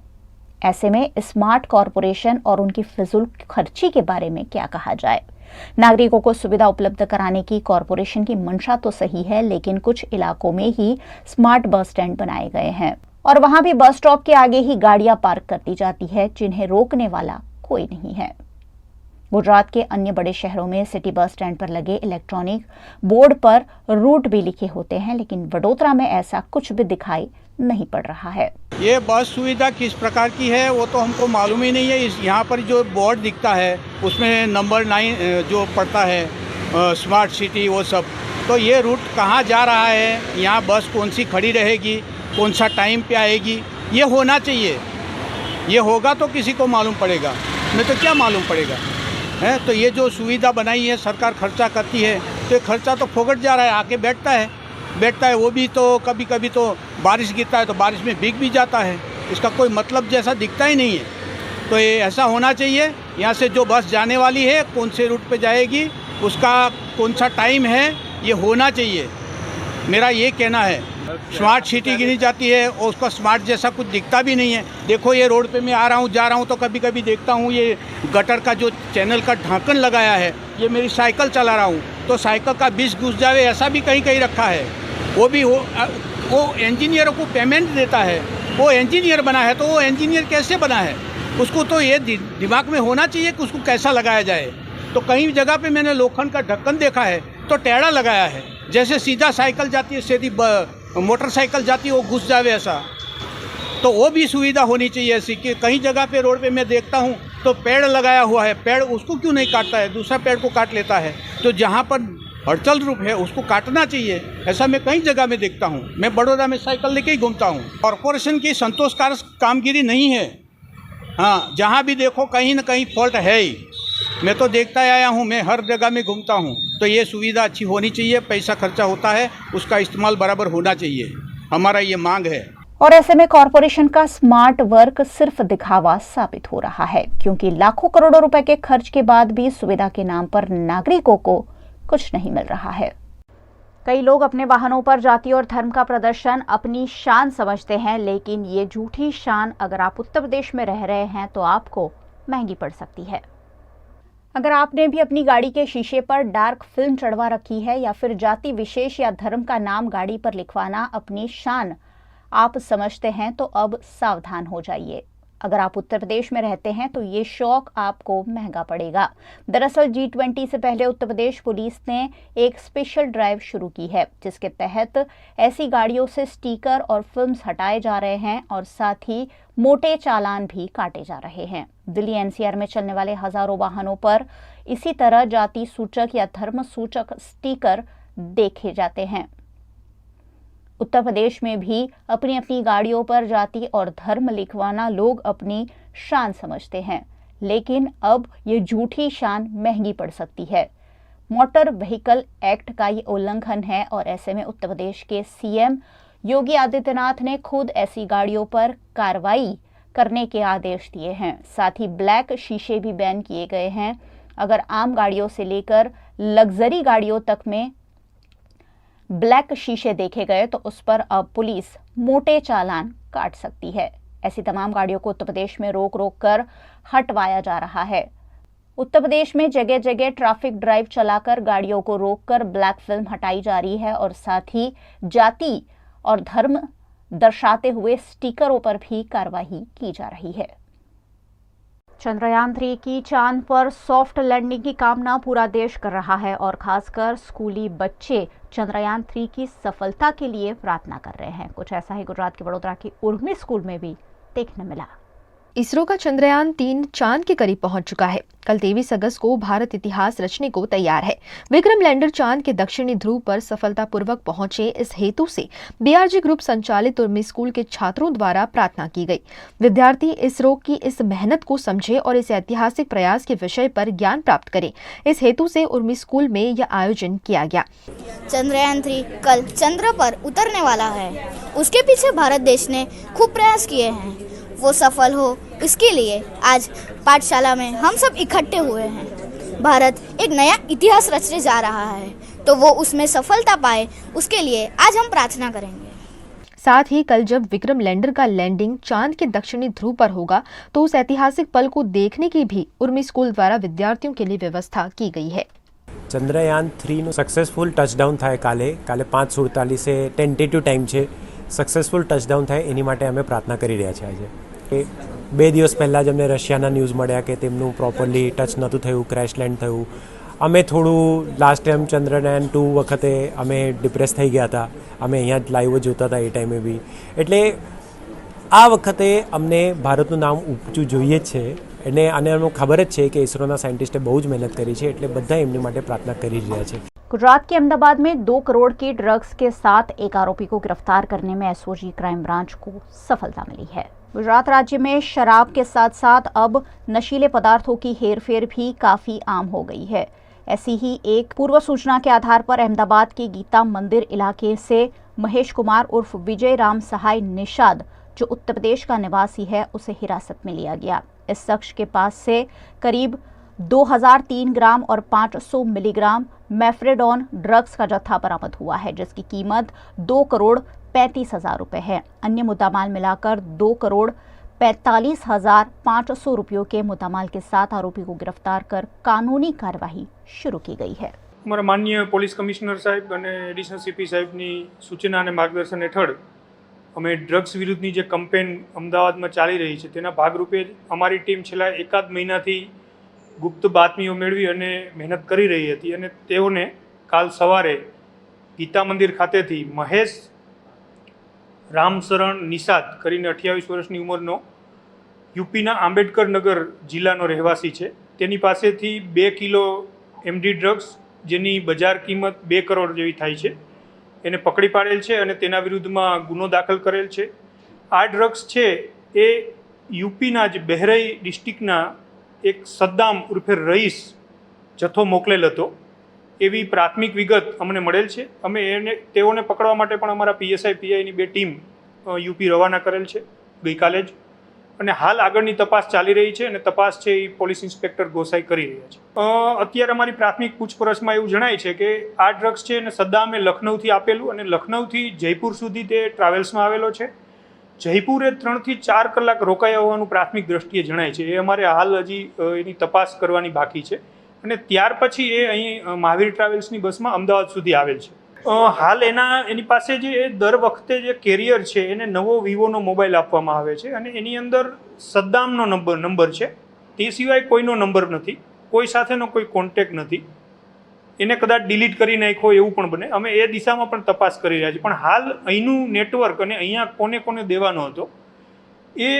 ऐसे में स्मार्ट कॉरपोरेशन और उनकी फिजूल खर्ची के बारे में क्या कहा जाए। नागरिकों को सुविधा उपलब्ध कराने की कॉरपोरेशन की मंशा तो सही है, लेकिन कुछ इलाकों में ही स्मार्ट बस स्टैंड बनाए गए हैं और वहां भी बस स्टॉप के आगे ही गाड़ियां पार्क कर दी जाती है, जिन्हें रोकने वाला कोई नहीं है। गुजरात के अन्य बड़े शहरों में सिटी बस स्टैंड पर लगे इलेक्ट्रॉनिक बोर्ड पर रूट भी लिखे होते हैं, लेकिन वडोदरा में ऐसा कुछ भी दिखाई नहीं पड़ रहा है। ये बस सुविधा किस प्रकार की है वो तो हमको मालूम ही नहीं है। यहाँ पर जो बोर्ड दिखता है उसमें नंबर 9 जो पड़ता है स्मार्ट सिटी, वो सब, तो ये रूट कहाँ जा रहा है, यहाँ बस कौन सी खड़ी रहेगी, कौन सा टाइम पे आएगी, ये होना चाहिए। ये होगा तो किसी को मालूम पड़ेगा, नहीं तो क्या मालूम पड़ेगा है। तो ये जो सुविधा बनाई है सरकार, खर्चा करती है, तो ये खर्चा तो फोकट जा रहा है, आके बैठता है वो भी तो कभी कभी तो बारिश गिरता है तो बारिश में भीग भी जाता है, इसका कोई मतलब जैसा दिखता ही नहीं है। तो ये ऐसा होना चाहिए, यहाँ से जो बस जाने वाली है कौन से रूट पे जाएगी, उसका कौन सा टाइम है, ये होना चाहिए, मेरा ये कहना है। स्मार्ट सिटी गिनी जाती है और उसका स्मार्ट जैसा कुछ दिखता भी नहीं है। देखो ये रोड पे मैं आ रहा हूँ, जा रहा हूँ, तो कभी कभी देखता हूँ ये गटर का जो चैनल का ढक्कन लगाया है, ये मेरी साइकिल चला रहा हूँ तो साइकिल का 20 घुस जावे, ऐसा भी कहीं कहीं रखा है। वो भी वो इंजीनियरों को पेमेंट देता है, वो इंजीनियर बना है, तो वो इंजीनियर कैसे बना है उसको तो ये दिमाग में होना चाहिए कि उसको कैसा लगाया जाए। तो कई जगह पे मैंने लोखंड का ढक्कन देखा है तो टेढ़ा लगाया है, जैसे सीधा साइकिल जाती है, सीधी मोटरसाइकिल जाती है, वो घुस जावे ऐसा। तो वो भी सुविधा होनी चाहिए ऐसी कि कई जगह पे रोड पे मैं देखता हूँ तो पेड़ लगाया हुआ है, पेड़ उसको क्यों नहीं काटता है, दूसरा पेड़ को काट लेता है। तो जहाँ पर अड़चल रूप है उसको काटना चाहिए, ऐसा मैं कई जगह में देखता हूँ। मैं बड़ौदा में साइकिल लेके ही घूमता हूँ। कॉरपोरेशन की संतोषकारक कामगिरी नहीं है। हाँ, जहाँ भी देखो कहीं ना कहीं फॉल्ट है ही। मैं तो देखता आया हूँ, मैं हर जगह में घूमता हूँ। तो ये सुविधा अच्छी होनी चाहिए, पैसा खर्चा होता है उसका इस्तेमाल बराबर होना चाहिए, हमारा ये मांग है। और ऐसे में कॉरपोरेशन का स्मार्ट वर्क सिर्फ दिखावा साबित हो रहा है, क्योंकि लाखों करोड़ों रुपए के खर्च के बाद भी सुविधा के नाम पर नागरिकों को कुछ नहीं मिल रहा है। कई लोग अपने वाहनों पर जाति और धर्म का प्रदर्शन अपनी शान समझते हैं, लेकिन ये झूठी शान अगर आप उत्तर प्रदेश में रह रहे हैं तो आपको महंगी पड़ सकती है। अगर आपने भी अपनी गाड़ी के शीशे पर डार्क फिल्म चढ़वा रखी है या फिर जाति विशेष या धर्म का नाम गाड़ी पर लिखवाना अपनी शान आप समझते हैं तो अब सावधान हो जाइए। अगर आप उत्तर प्रदेश में रहते हैं तो ये शौक आपको महंगा पड़ेगा। दरअसल G20 से पहले उत्तर प्रदेश पुलिस ने एक स्पेशल ड्राइव शुरू की है, जिसके तहत ऐसी गाड़ियों से स्टिकर और फिल्म्स हटाए जा रहे हैं और साथ ही मोटे चालान भी काटे जा रहे हैं। दिल्ली NCR में चलने वाले हजारों वाहनों पर इसी तरह जाति सूचक या धर्म सूचक स्टिकर देखे जाते हैं। उत्तर प्रदेश में भी अपनी अपनी गाड़ियों पर जाति और धर्म लिखवाना लोग अपनी शान समझते हैं, लेकिन अब ये झूठी शान महंगी पड़ सकती है। मोटर व्हीकल एक्ट का ये उल्लंघन है और ऐसे में उत्तर प्रदेश के CM योगी आदित्यनाथ ने खुद ऐसी गाड़ियों पर कार्रवाई करने के आदेश दिए हैं। साथ ही ब्लैक शीशे भी बैन किए गए हैं। अगर आम गाड़ियों से लेकर लग्जरी गाड़ियों तक में ब्लैक शीशे देखे गए तो उस पर अब पुलिस मोटे चालान काट सकती है। ऐसी तमाम गाड़ियों को उत्तर प्रदेश में रोक कर हटवाया जा रहा है। उत्तर प्रदेश में जगह जगह ट्रैफिक ड्राइव चलाकर गाड़ियों को रोककर ब्लैक फिल्म हटाई जा रही है और साथ ही जाति और धर्म दर्शाते हुए स्टिकरों पर भी कार्रवाई की जा रही है। चंद्रयान 3 की चांद पर सॉफ्ट लैंडिंग की कामना पूरा देश कर रहा है और खासकर स्कूली बच्चे चंद्रयान 3 की सफलता के लिए प्रार्थना कर रहे हैं। कुछ ऐसा ही गुजरात के वडोदरा की उर्मी स्कूल में भी देखने मिला। इसरो का चंद्रयान 3 चांद के करीब पहुंच चुका है। कल 23 अगस्त को भारत इतिहास रचने को तैयार है। विक्रम लैंडर चांद के दक्षिणी ध्रुव पर सफलतापूर्वक पहुंचे, इस हेतु से BRG ग्रुप संचालित उर्मी स्कूल के छात्रों द्वारा प्रार्थना की गई। विद्यार्थी इसरो की इस मेहनत को समझे और इस ऐतिहासिक प्रयास के विषय पर ज्ञान प्राप्त करें, इस हेतु से उर्मी स्कूल में यह आयोजन किया गया। चंद्रयान 3 कल चंद्र पर उतरने वाला है। उसके पीछे भारत देश ने खूब प्रयास किए हैं, वो सफल हो इसके लिए आज पाठशाला में हम सब इकट्ठे हुए हैं। भारत एक नया इतिहास रचने जा रहा है, तो वो उसमें सफलता पाए उसके लिए आज हम प्रार्थना करेंगे। साथ ही कल जब विक्रम लैंडर का लैंडिंग चांद के दक्षिणी ध्रुव पर होगा तो उस ऐतिहासिक पल को देखने की भी उर्मी स्कूल द्वारा विद्यार्थियों के लिए व्यवस्था की गई है। ચંદ્રયાન 3નું સક્સેસફુલ ટચડાઉન થાય કાલે 5:47 ટેન્ટેટિવ ટાઈમ છે, સક્સેસફુલ ટચડાઉન થાય એની માટે અમે પ્રાર્થના કરી રહ્યા છીએ। આજે 2 દિવસ પહેલાં જ અમને રશિયાના ન્યૂઝ મળ્યા કે તેમનું પ્રોપરલી ટચ નહોતું થયું, ક્રેશ લેન્ડ થયું। અમે થોડું લાસ્ટ ટાઈમ ચંદ્રયાન 2 વખતે અમે ડિપ્રેસ થઈ ગયા હતા, અમે અહીંયા જ લાઈવ જોતા હતા એ ટાઈમે બી। એટલે આ વખતે અમને ભારતનું નામ ઊંચું જોઈએ જ છે અને અમને ખબર જ છે કે ઇસરોના સાયન્ટિસ્ટે બહુ જ મહેનત કરી છે, એટલે બધા એમની માટે પ્રાર્થના કરી રહ્યા છે। गुजरात के अहमदाबाद में 2 करोड़ की ड्रग्स के साथ एक आरोपी को गिरफ्तार करने में SOG क्राइम ब्रांच को सफलता मिली है। गुजरात राज्य में शराब के साथ साथ अब नशीले पदार्थों की हेरफेर भी काफी आम हो गई है। ऐसी ही एक पूर्व सूचना के आधार पर अहमदाबाद के गीता मंदिर इलाके से महेश कुमार उर्फ विजय राम सहाय निषाद, जो उत्तर प्रदेश का निवासी है, उसे हिरासत में लिया गया। इस शख्स के पास से करीब 2003 ग्राम और 500 मिलीग्राम मेफ्रेडोन ड्रग्स का जत्था बरामद हुआ है, जिसकी कीमत 2,35,00,000 रुपए है। अन्य मुद्दामाल मिलाकर 2,45,500 रुपयों के मुद्दामाल के साथ आरोपी को गिरफ्तार कर कानूनी कार्यवाही शुरू की गई है। અમારા માનનીય પોલીસ કમિશનર સાહેબ અને એડિશનલ સીપી સાહેબની સૂચના અને માર્ગદર્શન હેઠળ અમે ડ્રગ્સ વિરુદ્ધની જે કેમ્પેન અમદાવાદમાં ચાલી રહી છે તેના ભાગરૂપે અમારી ટીમ છેલ્લા એકાદ મહિનાથી ગુપ્ત બાતમીઓ મેળવી અને મહેનત કરી રહી હતી અને તેઓને કાલ સવારે ગીતા મંદિર ખાતેથી મહેશ રામશરણ નિષાદ કરીને 28 વર્ષની ઉંમરનો યુપીના આંબેડકર નગર જિલ્લાનો રહેવાસી છે. તેની પાસેથી 2 કિલો એમડી ડ્રગ્સ જેની બજાર કિંમત 2 કરોડ જેવી થાય છે એને પકડી પાડેલ છે અને તેના વિરુદ્ધમાં ગુનો દાખલ કરેલ છે. આ ડ્રગ્સ છે એ યુપીના જ બહેરઈ ડિસ્ટ્રિક્ટના એક સદ્દામ ઉર્ફે રઈસ જથ્થો મોકલેલ હતો એવી પ્રાથમિક વિગત અમને મળેલ છે. અમે તેઓને પકડવા માટે પણ અમારા પીએસઆઈ પીઆઈની 2 ટીમ યુપી રવાના કરેલ છે ગઈકાલે જ અને હાલ આગળની તપાસ ચાલી રહી છે અને તપાસ છે એ પોલીસ ઇન્સ્પેક્ટર ગોસાઈ કરી રહ્યા છે. અત્યારે અમારી પ્રાથમિક પૂછપરછમાં એવું જણાય છે કે આ ડ્રગ્સ છે અને સદ્દામે લખનૌથી આપેલું અને લખનૌથી જયપુર સુધી તે ટ્રાવેલ્સમાં આવેલો છે. જયપુરે 3 થી 4 કલાક રોકાયા હોવાનું પ્રાથમિક દ્રષ્ટિએ જણાય છે. એ અમારે હાલ હજી એની તપાસ કરવાની બાકી છે અને ત્યાર પછી એ અહીં મહાવીર ટ્રાવેલ્સની બસમાં અમદાવાદ સુધી આવેલ છે. હાલ એની પાસે જે દર વખતે જે કેરિયર છે એને નવો વિવોનો મોબાઈલ આપવામાં આવે છે અને એની અંદર સદ્દામનો નંબર છે. તે સિવાય કોઈનો નંબર નથી, કોઈ સાથેનો કોઈ કોન્ટેક્ટ નથી. એને કદાચ ડિલીટ કરી નાખ્યો એવું પણ બને. અમે એ દિશામાં પણ તપાસ કરી રહ્યા છીએ પણ હાલ અહીંનું નેટવર્ક અને અહીંયા કોને કોને દેવાનો હતો એ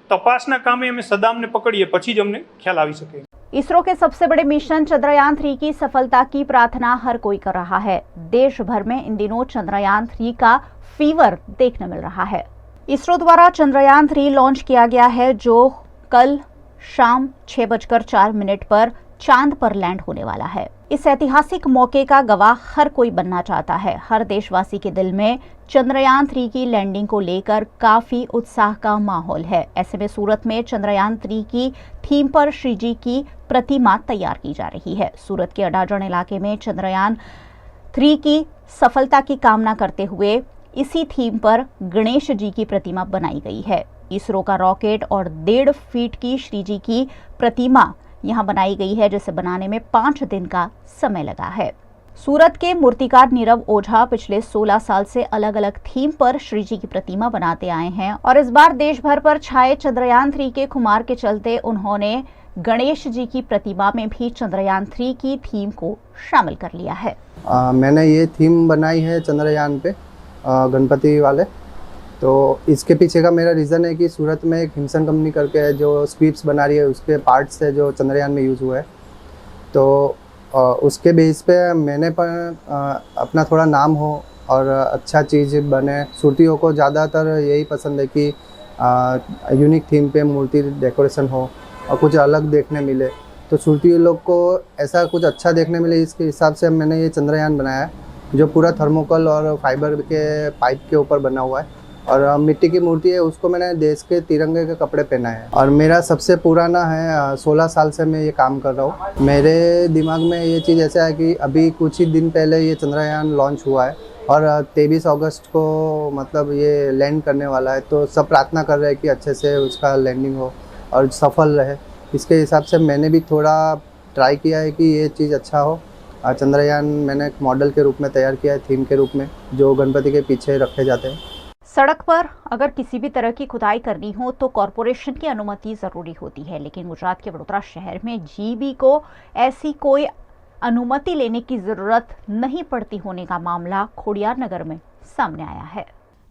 તપાસના કામે અમે સદ્દામને પકડીએ પછી જ અમને ખ્યાલ આવી શકે. इसरो के सबसे बड़े मिशन चंद्रयान 3 की सफलता की प्रार्थना हर कोई कर रहा है. देश भर में इन दिनों चंद्रयान 3 का फीवर देखने मिल रहा है. इसरो द्वारा चंद्रयान 3 लॉन्च किया गया है जो कल शाम 6:04 पर चांद पर लैंड होने वाला है. इस ऐतिहासिक मौके का गवाह हर कोई बनना चाहता है. हर देशवासी के दिल में चंद्रयान 3 की लैंडिंग को लेकर काफी उत्साह का माहौल है. ऐसे में सूरत में चंद्रयान 3 की थीम पर श्री जी की प्रतिमा तैयार की जा रही है. सूरत के अडाजन इलाके में चंद्रयान 3 की सफलता की कामना करते हुए इसी थीम पर गणेश जी की प्रतिमा बनाई गई है. इसरो का रॉकेट और 1.5 फीट की श्री जी की प्रतिमा यहाँ बनाई गई है जिसे बनाने में 5 दिन का समय लगा है. सूरत के मूर्तिकार नीरव ओझा पिछले 16 साल से अलग अलग थीम पर श्री जी की प्रतिमा बनाते आए हैं और इस बार देश भर पर छाए चंद्रयान 3 के खुमार के चलते उन्होंने गणेश जी की प्रतिमा में भी चंद्रयान 3 की थीम को शामिल कर लिया है. मैंने ये थीम बनाई है चंद्रयान पे गणपति वाले. तो इसके पीछे का मेरा रीज़न है कि सूरत में एक हिमसन कंपनी करके जो स्वीप्स बना रही है उसके पार्ट्स है जो चंद्रयान में यूज़ हुआ है. तो उसके बेस पे मैंने पर अपना थोड़ा नाम हो और अच्छा चीज़ बने. सूरतियों को ज़्यादातर यही पसंद है कि यूनिक थीम पे मूर्ति डेकोरेशन हो और कुछ अलग देखने मिले. तो सूरती लोग को ऐसा कुछ अच्छा देखने मिले इसके हिसाब से मैंने ये चंद्रयान बनाया है जो पूरा थर्मोकोल और फाइबर के पाइप के ऊपर बना हुआ है और मिट्टी की मूर्ति है. उसको मैंने देश के तिरंगे के कपड़े पहना है और मेरा सबसे पुराना है 16 साल से मैं ये काम कर रहा हूँ. मेरे दिमाग में ये चीज़ ऐसा है कि अभी कुछ ही दिन पहले ये चंद्रयान लॉन्च हुआ है और 23 अगस्त को मतलब ये लैंड करने वाला है. तो सब प्रार्थना कर रहे हैं कि अच्छे से उसका लैंडिंग हो और सफल रहे. इसके हिसाब से मैंने भी थोड़ा ट्राई किया है कि ये चीज़ अच्छा हो. चंद्रयान मैंने एक मॉडल के रूप में तैयार किया है थीम के रूप में जो गणपति के पीछे रखे जाते हैं. सड़क पर अगर किसी भी तरह की खुदाई करनी हो तो कॉरपोरेशन की अनुमति जरूरी होती है, लेकिन गुजरात के वडोदरा शहर में जीबी को ऐसी कोई अनुमति लेने की जरूरत नहीं पड़ती होने का मामला खोडियार नगर में सामने आया है.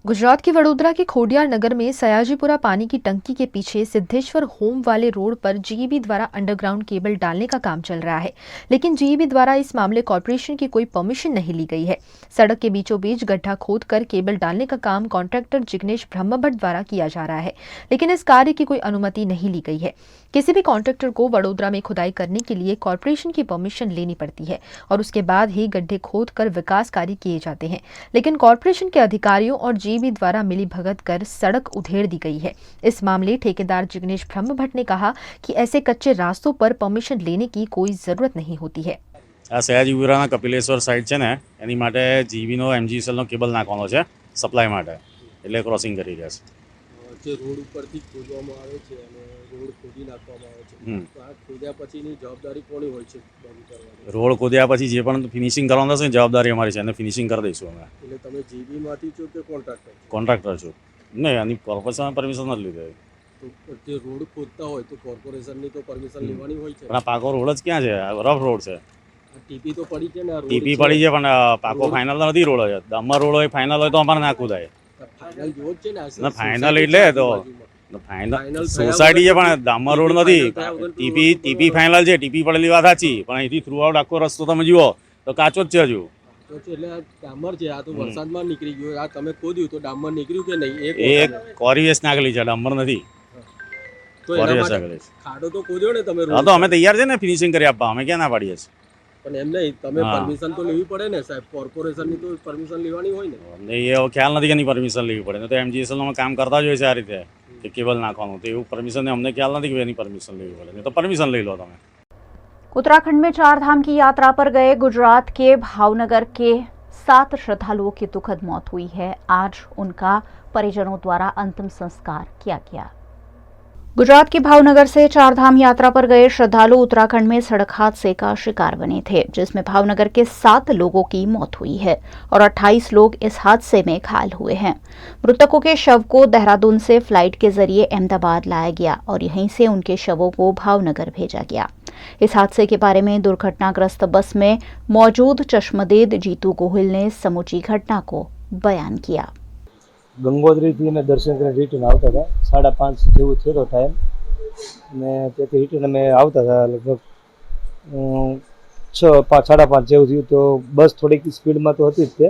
गुजरात के वडोदरा के खोडियार नगर में सयाजीपुरा पानी की टंकी के पीछे सिद्धेश्वर होम वाले रोड पर जीईबी द्वारा अंडरग्राउंड केबल डालने का काम चल रहा है, लेकिन जीईबी द्वारा इस मामले कॉर्पोरेशन की कोई परमिशन नहीं ली गई है. सड़क के बीचों बीच गड्ढा खोदकर केबल डालने का काम कॉन्ट्रैक्टर जिग्नेश ब्रह्मभट्ट द्वारा किया जा रहा है, लेकिन इस कार्य की कोई अनुमति नहीं ली गई है. किसी भी कॉन्ट्रैक्टर को वडोदरा में खुदाई करने के लिए कॉर्पोरेशन की परमिशन लेनी पड़ती है और उसके बाद ही गड्ढे खोदकर विकास कार्य किए जाते हैं, लेकिन कॉर्पोरेशन के अधिकारियों और जीबी द्वारा मिली भगत कर सड़क उधेड़ दी गई है. इस मामले ठेकेदार जिग्नेश ब्रह्मभट्ट ने कहा कि ऐसे कच्चे रास्तों पर परमिशन लेने की कोई जरूरत नहीं होती है. આ સયાજીપુરાના કપિલેશ્વર સાઈડ છે ને એની માટે જીબીનો એમજીસીએલનો કેબલ નાખવાનો છે સપ્લાય માટે એટલે ક્રોસિંગ કરી રહ્યા છે. જે રોડ ઉપરથી ખોદવામાં આવે છે અને રોડ ખોદી નાખવામાં આવે છે, તો આ ખોદ્યા પછીની જવાબદારી કોની હોય છે બંધ કરવાની? રોડ ખોદ્યા પછી જે પણ ફિનિશિંગ કરવાનું થશે જવાબદારી અમારી છે, અને ફિનિશિંગ કરી દઈશું અમે. એટલે તમે જીબીમાંથી છો કે કોન્ટ્રાક્ટર? કોન્ટ્રાક્ટર છું. નહીં, આની કોર્પોરેશન પરમિશન નથી લીધી. તો જે રોડ ખોદતા હોય તો કોર્પોરેશનની તો પરમિશન લેવાની હોય છે. પણ આ પાકો રોડ જ ક્યાં છે? રફ રોડ છે. ટીપી તો પડી છે ને? ટીપી પડી છે પણ પાકો ફાઇનલ નથી રોડ છે. ડામર રોડ હોય ફાઇનલ હોય તો અમારે નાખવું થાય. ફાઇનલ જોવો જ છે ને? ફાઇનલ એટલે તો ફાઇનલ સોસાયટી છે પણ ડામર રોડ નથી. ટીપી ફાઇનલ છે, ટીપી પડેલી વાત સાચી, પણ અહીંથી થ્રુ આઉટ આખો રસ્તો તમે જુઓ તો કાચો જ છે હજુ. એટલે આ ડામર છે, આ તો વરસાદમાં નીકળી ગયું. આ તમે ખોદ્યું તો ડામર નીકળ્યું કે નહીં? એક કોરીવેસ નાખેલી છે, ડામર નથી. ખાડો તો ખોદ્યો ને તમે? હા, તો અમે તૈયાર છે ને ફિનિશિંગ કરી આપવા. અમે ક્યાં ના પાડીએ છીએ? પણ એમ નહીં, તમે પરમિશન તો લેવી પડે ને સાહેબ, કોર્પોરેશનની તો પરમિશન લેવાની હોય ને. એ ખ્યાલ નથી કે એની પરમિશન લેવી પડે. તો MGSLમાં કામ કરતા જ હોય છે આ રીતે કે કેબલ નાખવાનું, તો એવું પરમિશન અમને ખ્યાલ નથી કે એની પરમિશન લેવી પડે. તો પરમિશન લઈ લો તમે. उत्तराखंड में 4 धाम की यात्रा पर गए गुजरात के भावनगर के 7 श्रद्धालुओं की दुखद मौत हुई है। आज उनका परिजनों द्वारा अंतिम संस्कार किया गया। गुजरात के भावनगर से 4 धाम यात्रा पर गए श्रद्धालु उत्तराखंड में सड़क हादसे का शिकार बने थे, जिसमें भावनगर के 7 लोगों की मौत हुई है और 28 लोग इस हादसे में घायल हुए हैं। मृतकों के शव को देहरादून से फ्लाइट के जरिए अहमदाबाद लाया गया और यहीं से उनके शवों को भावनगर भेजा गया। इस हादसे के बारे में दुर्घटनाग्रस्त बस में मौजूद चश्मदीद जीतू गोहिल ने समूची घटना को बयान किया। ગંગોત્રીથી અમે દર્શન કરીને રિટર્ન આવતા હતા, 5:30 જેવું થયો ટાઈમ, અને ત્યાંથી રિટર્ન અમે આવતા હતા લગભગ 6:30 જેવું થયું. તો બસ થોડીક સ્પીડમાં તો હતી જ તે,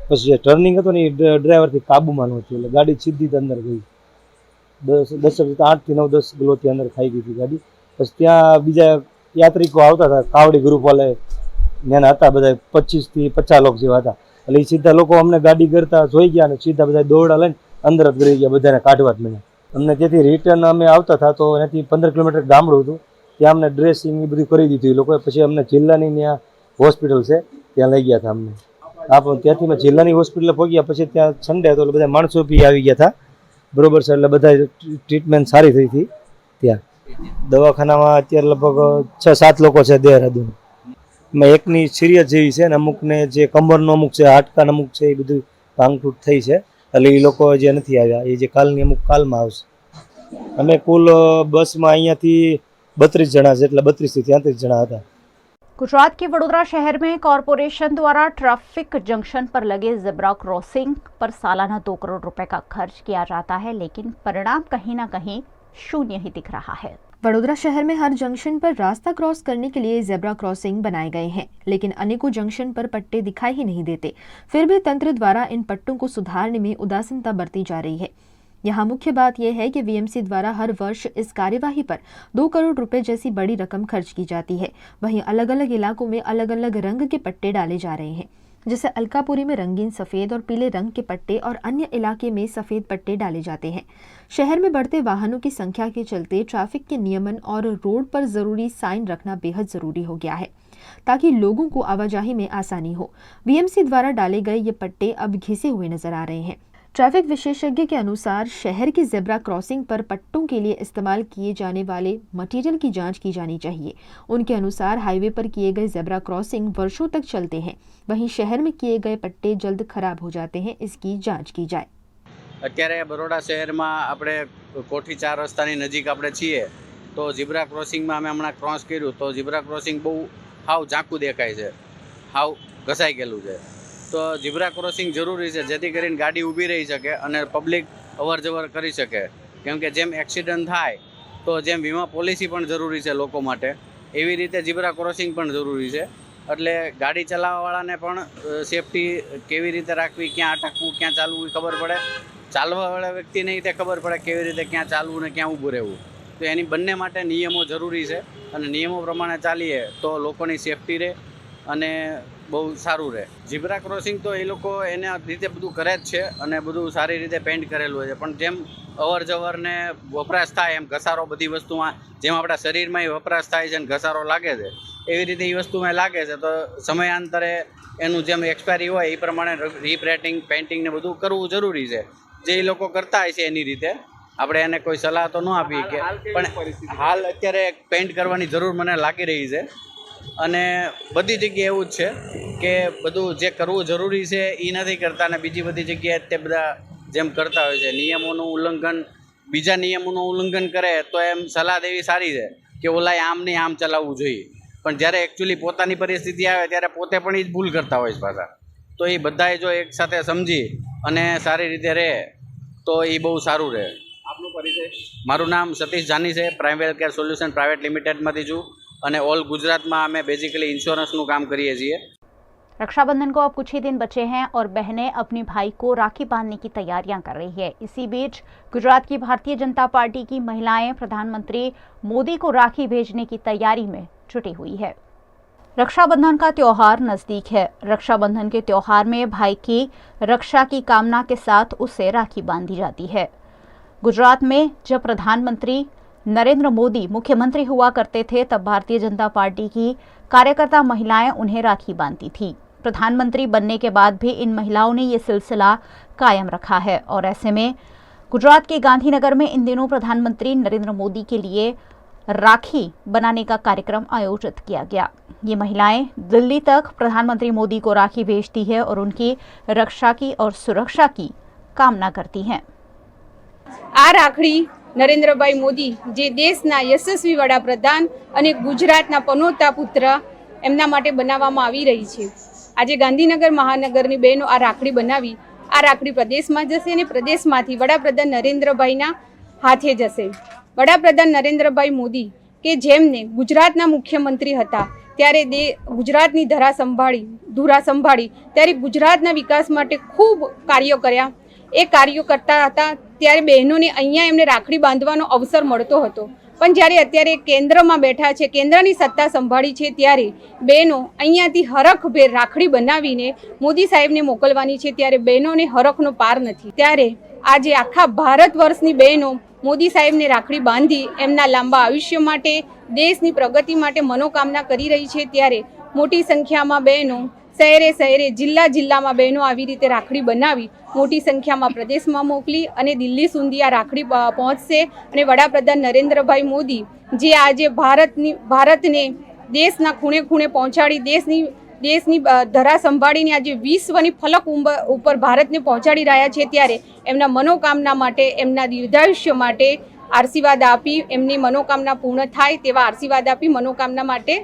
પછી જે ટર્નિંગ હતો ને એ ડ્રાઈવરથી કાબુમાં નહોતું, એટલે ગાડી સીધી જ અંદર ગઈ. 8 થી 9 10 કિલોથી અંદર ખાઈ ગઈ હતી ગાડી. પછી ત્યાં બીજા યાત્રિકો આવતા હતા, કાવડી ગ્રુપવાળા ત્યાંના હતા, બધા 25 થી 50 લોકો જેવા હતા. એટલે એ સીધા લોકો અમને ગાડી કરતા જોઈ ગયા અને સીધા બધા દોરડા લઈને અંદર જ ગઈ ગયા, બધાને કાઢવા જ મળ્યા. અમને ત્યાંથી રિટર્ન અમે આવતા હતા તો એનાથી 15 કિલોમીટર ગામડું હતું, ત્યાં અમને ડ્રેસિંગ એ બધું કરી દીધું એ લોકોએ. પછી અમને જિલ્લાની ત્યાં હોસ્પિટલ છે ત્યાં લઈ ગયા હતા અમને. હા, પણ ત્યાંથી અમે જિલ્લાની હોસ્પિટલે પહોંચ્યા. પછી ત્યાં સન્ડે હતો એટલે બધા માણસો બી આવી ગયા હતા, બરોબર છે, એટલે બધા ટ્રીટમેન્ટ સારી થઈ હતી ત્યાં. દવાખાનામાં અત્યારે લગભગ 6-7 લોકો છે દેહરાદૂન. એમાં એકની સિરિયસ જેવી છે, અને અમુકને જે કમરનો અમુક છે, હાડકાનો અમુક છે, એ બધું ભાંગતૂટ થઈ છે. એટલે એ લોકો જે નથી આવ્યા, એ જે કાલની અમુક કાલમાં આવશે. અમે કુલ બસમાં અહીંયાથી 32 જણા છે, એટલે 32 થી 33 જણા હતા. गुजरात के वडोदरा शहर में कॉरपोरेशन द्वारा ट्रैफिक जंक्शन पर लगे जेब्रा क्रॉसिंग पर सालाना 2 करोड़ रुपए का खर्च किया जाता है, लेकिन परिणाम कहीं न कहीं शून्य ही दिख रहा है। वडोदरा शहर में हर जंक्शन पर रास्ता क्रॉस करने के लिए जेब्रा क्रॉसिंग बनाए गए हैं, लेकिन अनेकों जंक्शन पर पट्टे दिखाई ही नहीं देते। फिर भी तंत्र द्वारा इन पट्टों को सुधारने में उदासीनता बरती जा रही है। यहाँ मुख्य बात यह है कि वीएमसी द्वारा हर वर्ष इस कार्यवाही पर 2 करोड़ रुपए जैसी बड़ी रकम खर्च की जाती है। वहीं अलग अलग इलाकों में अलग अलग रंग के पट्टे डाले जा रहे हैं, जैसे अलकापुरी में रंगीन सफेद और पीले रंग के पट्टे और अन्य इलाके में सफेद पट्टे डाले जाते हैं। शहर में बढ़ते वाहनों की संख्या के चलते ट्रैफिक के नियमन और रोड पर जरूरी साइन रखना बेहद जरूरी हो गया है, ताकि लोगों को आवाजाही में आसानी हो। वीएमसी द्वारा डाले गए ये पट्टे अब घिसे हुए नजर आ रहे हैं। ट्रैफिक विशेषज्ञ के अनुसार शहर की जेब्रा क्रॉसिंग पर पट्टों के लिए इस्तेमाल किए जाने वाले मटेरियल की जांच की जानी चाहिए। उनके अनुसार हाईवे पर किए गए जेब्रा क्रॉसिंग वर्षों तक चलते हैं, वहीं शहर में किए गए पट्टे जल्द खराब हो जाते हैं, इसकी जांच की जाए। અત્યારે બરોડા શહેરમાં આપણે કોઠી 4 રસ્તાની નજીક આપણે છીએ, તો ઝીબ્રા ક્રોસિંગમાં અમે હમણાં ક્રોસ કર્યું તો ઝીબ્રા ક્રોસિંગ બહુ હાવ ઝાંકું દેખાય છે, હાવ ઘસાઈ ગયેલું છે. તો ઝીબ્રા ક્રોસિંગ જરૂરી છે, જેથી કરીને ગાડી ઊભી રહી શકે અને પબ્લિક અવર જવર કરી શકે. કેમ કે જેમ એક્સિડન્ટ થાય તો જેમ વીમા પોલિસી પણ જરૂરી છે લોકો માટે, એવી રીતે ઝીબ્રા ક્રોસિંગ પણ જરૂરી છે. એટલે ગાડી ચલાવવાવાળાને પણ સેફટી કેવી રીતે રાખવી, ક્યાં અટકવું, ક્યાં ચાલવું એ ખબર પડે. ચાલવાવાળા વ્યક્તિને તે ખબર પડે કેવી રીતે ક્યાં ચાલવું ને ક્યાં ઊભું રહેવું. તો એની બંને માટે નિયમો જરૂરી છે, અને નિયમો પ્રમાણે ચાલીએ તો લોકોની સેફટી રહે અને બહુ સારું રહે. ઝીબ્રા ક્રોસિંગ તો એ લોકો એના રીતે બધું કરે જ છે અને બધું સારી રીતે પેન્ટ કરેલું હોય છે, પણ જેમ અવર જવરને વપરાશ થાય એમ ઘસારો બધી વસ્તુમાં, જેમ આપણા શરીરમાં વપરાશ થાય છે અને ઘસારો લાગે છે, એવી રીતે એ વસ્તુમાં લાગે છે. તો સમયાંતરે એનું જેમ એક્સપાયરી હોય એ પ્રમાણે રીપેન્ટિંગ, પેઇન્ટિંગ ને બધું કરવું જરૂરી છે, જે એ લોકો કરતા હોય છે એની રીતે. આપણે એને કોઈ સલાહ તો ન આપી કે, પણ હાલ અત્યારે પેઇન્ટ કરવાની જરૂર મને લાગી રહી છે. અને બધી જગ્યાએ એવું જ છે કે બધું જે કરવું જરૂરી છે એ નથી કરતા, અને બીજી બધી જગ્યાએ તે બધા જેમ કરતા હોય છે નિયમોનું ઉલ્લંઘન, બીજા નિયમોનું ઉલ્લંઘન કરે તો એમ સલાહ દેવી સારી છે કે ઓલાએ આમ નહીં આમ ચલાવવું જોઈએ, પણ જ્યારે એકચ્યુઅલી પોતાની પરિસ્થિતિ આવે ત્યારે પોતે પણ એ જ ભૂલ કરતા હોય છે પાછા. તો એ બધાએ જો એક સાથે સમજી અને સારી રીતે રહે તો એ બહુ સારું રહે. આપનો પરિચય? મારું નામ સતીશ જાની છે, પ્રાઇમ વેલ કેર સોલ્યુશન પ્રાઇવેટ લિમિટેડમાંથી છું, અને ઓલ गुजरात में हमें बेसिकली इंश्योरेंस નું કામ કરીએ છીએ. रक्षाबंधन को अब कुछ ही दिन बचे हैं और बहनें अपनी भाई को राखी बांधने की तैयारियां कर रही है। इसी बीच गुजरात की भारतीय जनता पार्टी की महिलाएं प्रधानमंत्री मोदी को राखी भेजने की तैयारी में जुटी हुई है। रक्षाबंधन का त्योहार नजदीक है। रक्षाबंधन के त्योहार में भाई की रक्षा की कामना के साथ उसे राखी बांधी जाती है। गुजरात में जब प्रधानमंत्री नरेंद्र मोदी मुख्यमंत्री हुआ करते थे तब भारतीय जनता पार्टी की कार्यकर्ता महिलाएं उन्हें राखी बांधती थी। प्रधानमंत्री बनने के बाद भी इन महिलाओं ने ये सिलसिला कायम रखा है और ऐसे में गुजरात के गांधीनगर में इन दिनों प्रधानमंत्री नरेंद्र मोदी के लिए राखी बनाने का कार्यक्रम आयोजित किया गया। ये महिलाएं दिल्ली तक प्रधानमंत्री मोदी को राखी भेजती है और उनकी रक्षा की और सुरक्षा की कामना करती हैं। आ राखड़ी नरेंद्रभाई मोदी जे देशना यशस्वी वडाप्रधान અને ગુજરાતના પનોતા પુત્ર એમના માટે બનાવવામાં આવી રહી છે। આજે ગાંધીનગર મહાનગરની બહેનો આ રાખડી બનાવી આ રાખડી પ્રદેશમાં જશે અને પ્રદેશમાંથી વડાપ્રધાન નરેન્દ્રભાઈના હાથે જશે। વડાપ્રધાન નરેન્દ્રભાઈ મોદી કે જેમને ગુજરાતના મુખ્યમંત્રી હતા ત્યારે ગુજરાતની ધરા સંભાળી ત્યારે ગુજરાતના વિકાસ માટે ખૂબ કાર્યો કર્યા। એ કાર્યો કરતા હતા ત્યારે બહેનોને અહીંયા એમને રાખડી બાંધવાનો અવસર મળતો હતો, પણ જ્યારે અત્યારે કેન્દ્રમાં બેઠા છે, કેન્દ્રની સત્તા સંભાળી છે, ત્યારે બહેનો અહીંયાથી હરખભેર રાખડી બનાવીને મોદી સાહેબને મોકલવાની છે, ત્યારે બહેનોને હરખનો પાર નથી। ત્યારે આજે આખા ભારત વર્ષની બહેનો મોદી સાહેબને રાખડી બાંધી એમના લાંબા આયુષ્ય માટે, દેશની પ્રગતિ માટે મનોકામના કરી રહી છે। ત્યારે મોટી સંખ્યામાં બહેનો શહેરે શહેરે જિલ્લામાં બહેનો આવી રીતે રાખડી બનાવી મોટી સંખ્યામાં પ્રદેશમાં મોકલી અને દિલ્હી સુધી આ રાખડી પહોંચશે અને વડાપ્રધાન નરેન્દ્રભાઈ મોદી જે આજે ભારતને દેશના ખૂણે ખૂણે પહોંચાડી દેશની ધરા સંભાળીને આજે વિશ્વની ફલક ઉપર ભારતને પહોંચાડી રહ્યા છે, ત્યારે એમના મનોકામના માટે, એમના દીર્ઘાયુષ્ય માટે આશીર્વાદ આપી એમની મનોકામના પૂર્ણ થાય તેવા આશીર્વાદ આપી मनोकामना માટે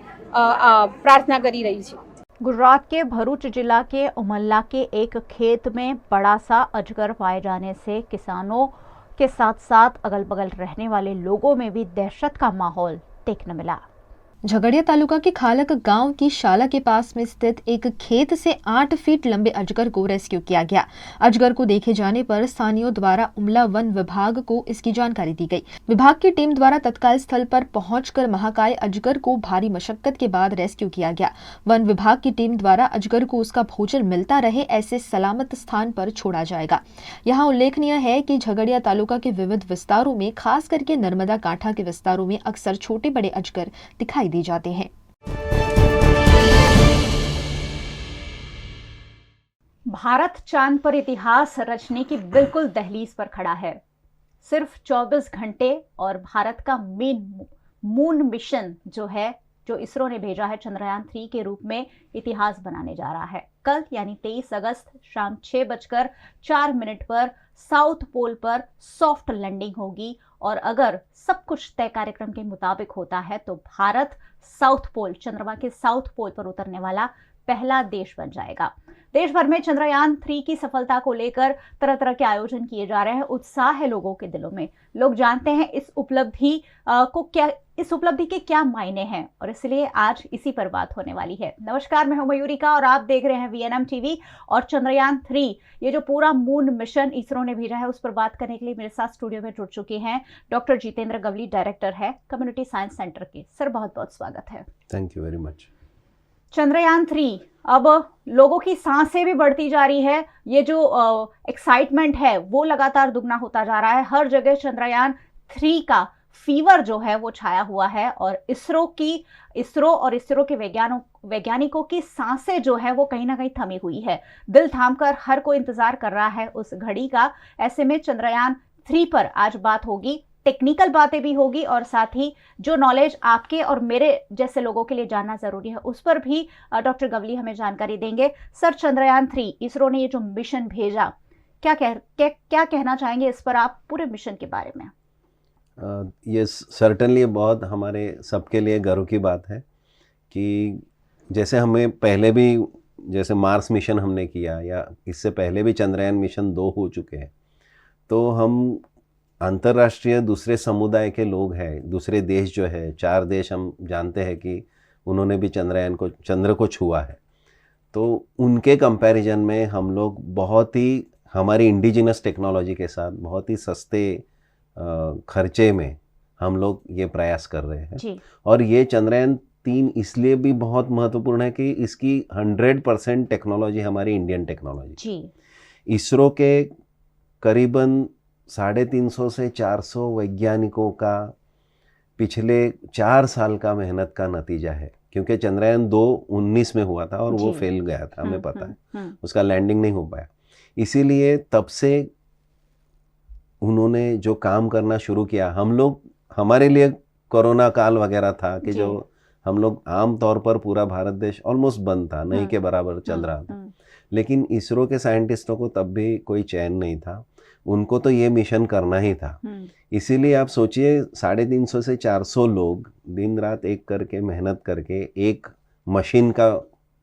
प्रार्थना કરી રહી છે। गुजरात के भरूच जिला के उमल्ला के एक खेत में बड़ा सा अजगर पाए जाने से किसानों के साथ साथ अगल बगल रहने वाले लोगों में भी दहशत का माहौल देखने मिला। झगड़िया तालुका के खालक गांव की शाला के पास में स्थित एक खेत से 8 फीट लंबे अजगर को रेस्क्यू किया गया। अजगर को देखे जाने पर स्थानीयों द्वारा उमला वन विभाग को इसकी जानकारी दी गई। विभाग की टीम द्वारा तत्काल स्थल पर पहुंचकर महाकाय अजगर को भारी मशक्कत के बाद रेस्क्यू किया गया। वन विभाग की टीम द्वारा अजगर को उसका भोजन मिलता रहे ऐसे सलामत स्थान पर छोड़ा जाएगा। यहाँ उल्लेखनीय है कि झगड़िया तालुका के विविध विस्तारों में, खास करके नर्मदा कांठा के विस्तारों में अक्सर छोटे बड़े अजगर दिखाई दी जाते हैं। भारत चांद पर इतिहास रचने की बिल्कुल दहलीज पर खड़ा है। सिर्फ 24 घंटे और भारत का मून मिशन जो इसरो ने भेजा है चंद्रयान 3 के रूप में इतिहास बनाने जा रहा है। कल यानी 23 अगस्त शाम 6:04 पर साउथ पोल पर सॉफ्ट लैंडिंग होगी और अगर सब कुछ तय कार्यक्रम के मुताबिक होता है तो भारत साउथ पोल, चंद्रमा के साउथ पोल पर उतरने वाला पहला देश बन जाएगा। देश भर में चंद्रयान 3 की सफलता को लेकर तरह तरह के आयोजन किए जा रहे हैं। उत्साह है लोगों के दिलों में। लोग जानते हैं इस उपलब्धि के क्या मायने हैं और इसलिए आज इसी पर बात होने वाली है। नमस्कार, मैं हूं मयूरिका और आप देख रहे हैं VNM TV। और चंद्रयान 3 ये जो पूरा मून मिशन इसरो ने भेजा है उस पर बात करने के लिए मेरे साथ स्टूडियो में जुड़ चुके हैं डॉक्टर जितेंद्र गवली, डायरेक्टर है कम्युनिटी साइंस सेंटर के। सर, बहुत बहुत स्वागत है। Thank you very much. Chandrayaan 3 अब लोगों की सांसें भी बढ़ती जा रही है। ये जो एक्साइटमेंट है वो लगातार दुगना होता जा रहा है। हर जगह चंद्रयान 3 का फीवर जो है वो छाया हुआ है और इसरो और इसरो के वैज्ञानिकों की सांसें जो है वो कहीं ना कहीं थमी हुई है। दिल थामकर हर कोई इंतजार कर रहा है उस घड़ी का। ऐसे में चंद्रयान 3 पर आज बात होगी, टेक्निकल बातें भी होगी और साथ ही जो नॉलेज आपके और मेरे जैसे लोगों के लिए जानना जरूरी है उस पर भी डॉक्टर गवली हमें जानकारी देंगे। सर, चंद्रयान 3 इसरो ने ये जो मिशन भेजा, क्या कहना चाहेंगे इस पर आप पूरे मिशन के बारे में? ये सर्टेनली बहुत हमारे सबके लिए गर्व की बात है कि जैसे हमें पहले भी जैसे मार्स मिशन हमने किया या इससे पहले भी चंद्रयान मिशन 2 हो चुके हैं, तो हम अंतर्राष्ट्रीय दूसरे समुदाय के लोग हैं, दूसरे देश जो है 4 देश हम जानते हैं कि उन्होंने भी चंद्र को छुआ है, तो उनके कंपैरिजन में हम लोग बहुत ही हमारी इंडिजिनस टेक्नोलॉजी के साथ बहुत ही सस्ते खर्चे में हम लोग ये प्रयास कर रहे हैं जी। और ये चंद्रयान 3 इसलिए भी बहुत महत्वपूर्ण है कि इसकी 100% टेक्नोलॉजी हमारी इंडियन टेक्नोलॉजी जी। इसरो के करीबन 350 से 400 वैज्ञानिकों का पिछले 4 साल का मेहनत का नतीजा है, क्योंकि चंद्रयान 2 19 में हुआ था और वो फेल गया था, हमें पता है, उसका लैंडिंग नहीं हो पाया। इसीलिए तब से उन्होंने जो काम करना शुरू किया, हम लोग हमारे लिए कोरोना काल वगैरह था कि जो हम लोग आम तौर पर पूरा भारत देश ऑलमोस्ट बंद था, नहीं के बराबर चल रहा था, लेकिन इसरो के साइंटिस्टों को तब भी कोई चैन नहीं था, उनको तो ये मिशन करना ही था। इसीलिए आप सोचिए 350 से 400 लोग दिन रात एक करके मेहनत करके एक मशीन का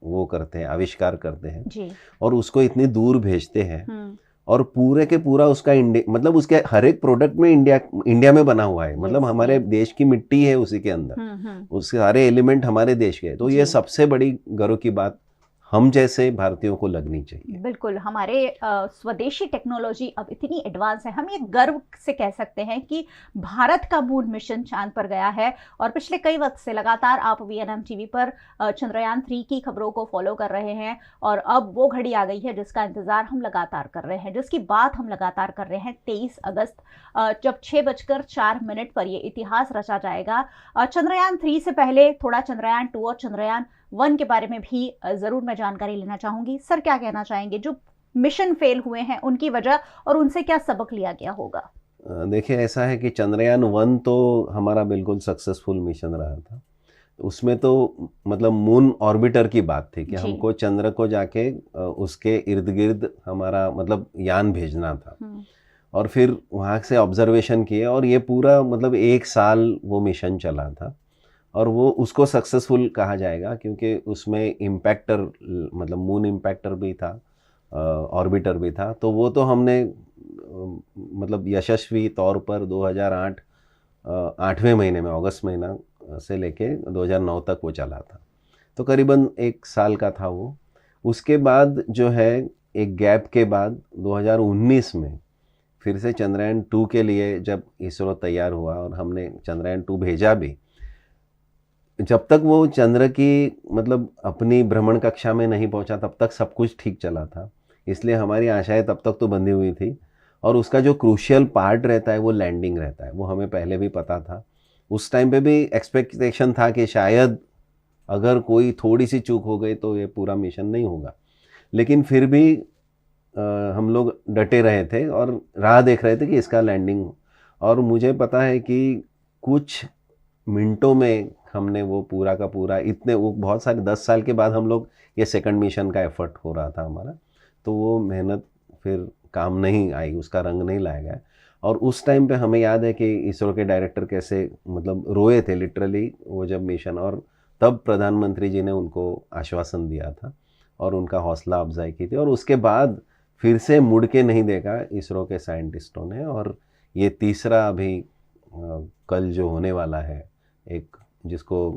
वो करते हैं, आविष्कार करते हैं जी। और उसको इतनी दूर भेजते हैं और पूरे के पूरा उसका मतलब उसके हर एक प्रोडक्ट में इंडिया में बना हुआ है, मतलब हमारे देश की मिट्टी है उसी के अंदर, उसके सारे एलिमेंट हमारे देश के हैं, तो ये सबसे बड़ी गर्व की बात हम जैसे भारतीयों को लगनी चाहिए। बिल्कुल, हमारे स्वदेशी टेक्नोलॉजी अब इतनी एडवांस है, हम ये गर्व से कह सकते हैं कि भारत का मून मिशन चांद पर गया है। और पिछले कई वक्त से लगातार आप VNM TV पर चंद्रयान 3 की खबरों को फॉलो कर रहे हैं और अब वो घड़ी आ गई है जिसका इंतजार हम लगातार कर रहे हैं, जिसकी बात हम लगातार कर रहे हैं। 23 अगस्त जब 6:04 पर ये इतिहास रचा जाएगा। चंद्रयान 3 से पहले थोड़ा चंद्रयान 2 और चंद्रयान 1 के बारे में भी जरूर मैं जानकारी लेना चाहूंगी। सर, क्या कहना चाहेंगे, जो मिशन फेल हुए हैं उनकी वजह और उनसे क्या सबक लिया गया होगा? देखिए, ऐसा है कि चंद्रयान 1 तो हमारा बिल्कुल सक्सेसफुल मिशन रहा था, उसमें तो मतलब मून ऑर्बिटर की बात थी कि हमको चंद्र को जाके उसके इर्द गिर्द हमारा मतलब यान भेजना था और फिर वहाँ से ऑब्जर्वेशन किए और ये पूरा मतलब 1 साल वो मिशन चला था और वो उसको सक्सेसफुल कहा जाएगा क्योंकि उसमें इम्पैक्टर मतलब मून इम्पैक्टर भी था, ऑर्बिटर भी था, तो वो तो हमने मतलब यशस्वी तौर पर 2008 8वें महीने में, अगस्त महीना से लेके 2009 तक वो चला था, तो करीबन 1 साल का था वो। उसके बाद जो है एक गैप के बाद 2019 में फिर से चंद्रयान 2 के लिए जब इसरो तैयार हुआ और हमने चंद्रयान 2 भेजा भी, जब तक वो चंद्र की मतलब अपनी भ्रमण कक्षा में नहीं पहुंचा तब तक सब कुछ ठीक चला था, इसलिए हमारी आशाएं तब तक तो बंधी हुई थी और उसका जो क्रूशियल पार्ट रहता है वो लैंडिंग रहता है, वो हमें पहले भी पता था। उस टाइम पे भी एक्सपेक्टेशन था कि शायद अगर कोई थोड़ी सी चूक हो गई तो ये पूरा मिशन नहीं होगा, लेकिन फिर भी हम लोग डटे रहे थे और राह देख रहे थे कि इसका लैंडिंग हो, और मुझे पता है कि कुछ मिनटों में हमने वो पूरा का पूरा इतने वो बहुत सारे 10 साल के बाद हम लोग ये सेकंड मिशन का एफर्ट हो रहा था हमारा, तो वो मेहनत फिर काम नहीं आई, उसका रंग नहीं लाया गया। और उस टाइम पे हमें याद है कि इसरो के डायरेक्टर कैसे मतलब रोए थे लिटरली वो जब मिशन, और तब प्रधानमंत्री जी ने उनको आश्वासन दिया था और उनका हौसला अफजाई की थी और उसके बाद फिर से मुड़ के नहीं देखा इसरो के साइंटिस्टों ने। और ये तीसरा अभी कल जो होने वाला है, एक जिसको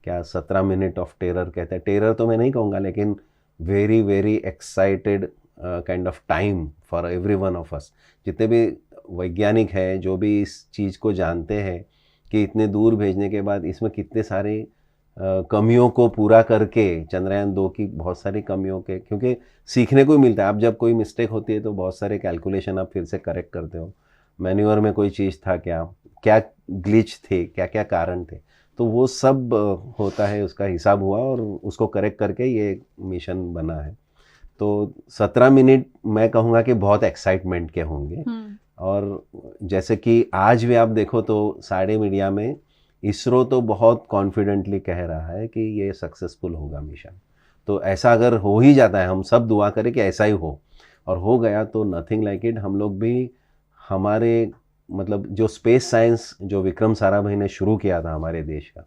क्या 17 मिनट ऑफ टेरर कहते हैं, टेरर तो मैं नहीं कहूँगा लेकिन very very excited kind of time for every one of us. जितने भी वैज्ञानिक हैं जो भी इस चीज़ को जानते हैं कि इतने दूर भेजने के बाद इसमें कितने सारे कमियों को पूरा करके चंद्रयान 2 की बहुत सारी कमियों के, क्योंकि सीखने को मिलता है, आप जब कोई मिस्टेक होती है तो बहुत सारे कैलकुलेशन आप फिर से करेक्ट करते हो, मैन्यूअर में कोई चीज़ था क्या ग्लिच थे, क्या क्या कारण थे, तो वो सब होता है, उसका हिसाब हुआ और उसको करेक्ट करके ये मिशन बना है। तो 17 मिनट मैं कहूँगा कि बहुत एक्साइटमेंट के होंगे और जैसे कि आज भी आप देखो तो सारे मीडिया में इसरो तो बहुत कॉन्फिडेंटली कह रहा है कि ये सक्सेसफुल होगा मिशन। तो ऐसा अगर हो ही जाता है, हम सब दुआ करें कि ऐसा ही हो, और हो गया तो नथिंग लाइक इट। हम लोग भी हमारे मतलब जो स्पेस साइंस जो विक्रम साराभाई ने शुरू किया था हमारे देश का,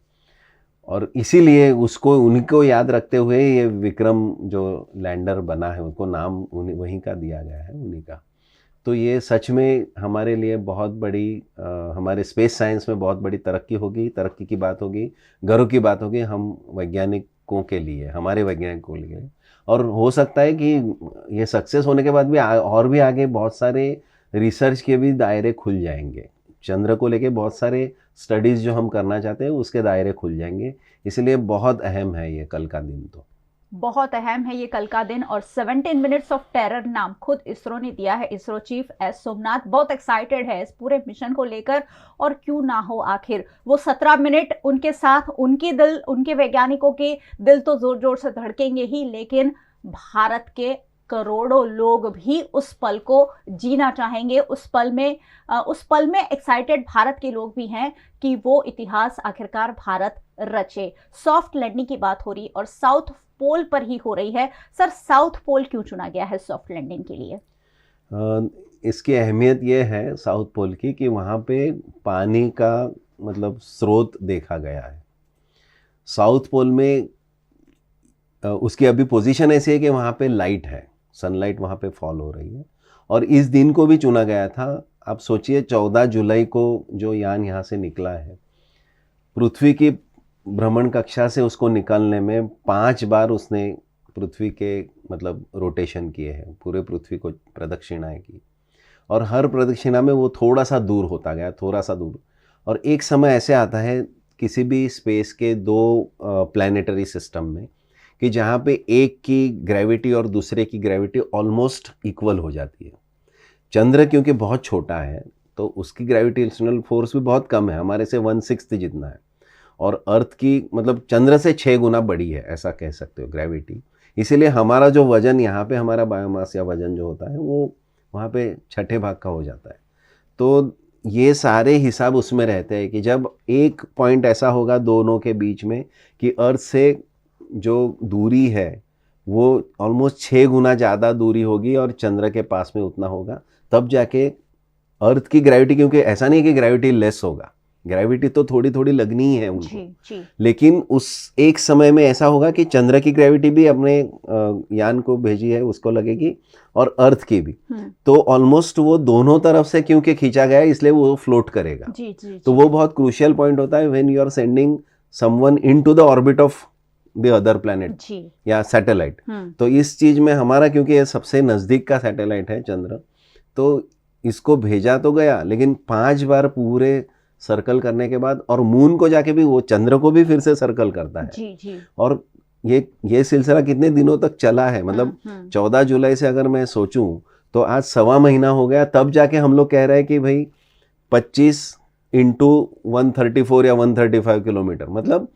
और इसीलिए उसको उनको याद रखते हुए ये विक्रम जो लैंडर बना है उनको नाम वहीं का दिया गया है, उन्हीं का। तो ये सच में हमारे लिए बहुत बड़ी हमारे स्पेस साइंस में बहुत बड़ी तरक्की होगी, तरक्की की बात होगी, गर्व की बात होगी हम वैज्ञानिकों के लिए, हमारे वैज्ञानिकों के लिए। और हो सकता है कि ये सक्सेस होने के बाद भी और भी आगे बहुत सारे रिसर्च के भी दायरे खुल जाएंगे। चंद्र को लेके बहुत सारे स्टडीज़ जो हम करना चाहते हैं उसके दायरे खुल जाएंगे, इसलिए बहुत अहम है ये कल का दिन। तो बहुत अहम है ये कल का दिन। और 17 मिनट्स ऑफ टेरर नाम खुद इसरो ने दिया है। इसरो चीफ एस सोमनाथ बहुत एक्साइटेड है इस पूरे मिशन को लेकर, और क्यों ना हो, आखिर वो 17 मिनट उनके साथ उनके वैज्ञानिकों के दिल तो जोर जोर से धड़केंगे ही, लेकिन भारत के करोड़ों लोग भी उस पल को जीना चाहेंगे। उस पल में एक्साइटेड भारत के लोग भी हैं कि वो इतिहास आखिरकार भारत रचे। सॉफ्ट लैंडिंग की बात हो रही और साउथ पोल पर ही हो रही है। सर, साउथ पोल क्यों चुना गया है सॉफ्ट लैंडिंग के लिए? इसकी अहमियत ये है साउथ पोल की कि वहाँ पे पानी का मतलब स्रोत देखा गया है। साउथ पोल में उसकी अभी पोजीशन ऐसी है कि वहाँ पे लाइट है, सनलाइट वहाँ पे फॉल हो रही है। और इस दिन को भी चुना गया था। आप सोचिए 14 जुलाई को जो यान यहाँ से निकला है, पृथ्वी की भ्रमण कक्षा से उसको निकलने में 5 बार उसने पृथ्वी के मतलब रोटेशन किए हैं, पूरे पृथ्वी को प्रदक्षिणाएं की, और हर प्रदक्षिणा में वो थोड़ा सा दूर होता गया, थोड़ा सा दूर। और एक समय ऐसे आता है किसी भी स्पेस के 2 प्लैनेटरी सिस्टम में कि जहाँ पे एक की ग्रेविटी और दूसरे की ग्रेविटी ऑलमोस्ट इक्वल हो जाती है। चंद्र क्योंकि बहुत छोटा है तो उसकी ग्रेविटेशनल फोर्स भी बहुत कम है, हमारे से 1/6 जितना है, और अर्थ की मतलब चंद्र से 6 गुना बड़ी है, ऐसा कह सकते हो ग्रेविटी। इसीलिए हमारा जो वजन यहाँ पे, हमारा बायोमास या वजन जो होता है वो वहाँ पे छठे भाग का हो जाता है। तो ये सारे हिसाब उसमें रहते हैं कि जब एक पॉइंट ऐसा होगा दोनों के बीच में कि अर्थ से जो दूरी है वो ऑलमोस्ट 6 गुना ज़्यादा दूरी होगी और चंद्र के पास में उतना होगा, तब जाके अर्थ की ग्रेविटी, क्योंकि ऐसा नहीं कि ग्रेविटी लेस होगा, ग्रेविटी तो थोड़ी थोड़ी लगनी ही है उनको, लेकिन उस एक समय में ऐसा होगा कि चंद्र की ग्रेविटी भी अपने यान को भेजी है उसको लगेगी और अर्थ की भी, तो ऑलमोस्ट वो दोनों तरफ से क्योंकि खींचा गया है इसलिए वो फ्लोट करेगा। तो वो बहुत क्रूशियल पॉइंट होता है when you are sending someone into the orbit of the other planet या सैटेलाइट। तो इस चीज में हमारा, क्योंकि ये सबसे नजदीक का सैटेलाइट है चंद्र, तो इसको भेजा तो गया लेकिन 5 बार पूरे सर्कल करने के बाद, और मून को जाके भी वो चंद्र को भी फिर से सर्कल करता है। और ये सिलसिला कितने दिनों तक चला है, मतलब 14 जुलाई से अगर मैं सोचूं तो आज 1.25 महीना हो गया, तब जाके हम लोग कह रहे हैं कि भाई 25 × 134 या 135 किलोमीटर, मतलब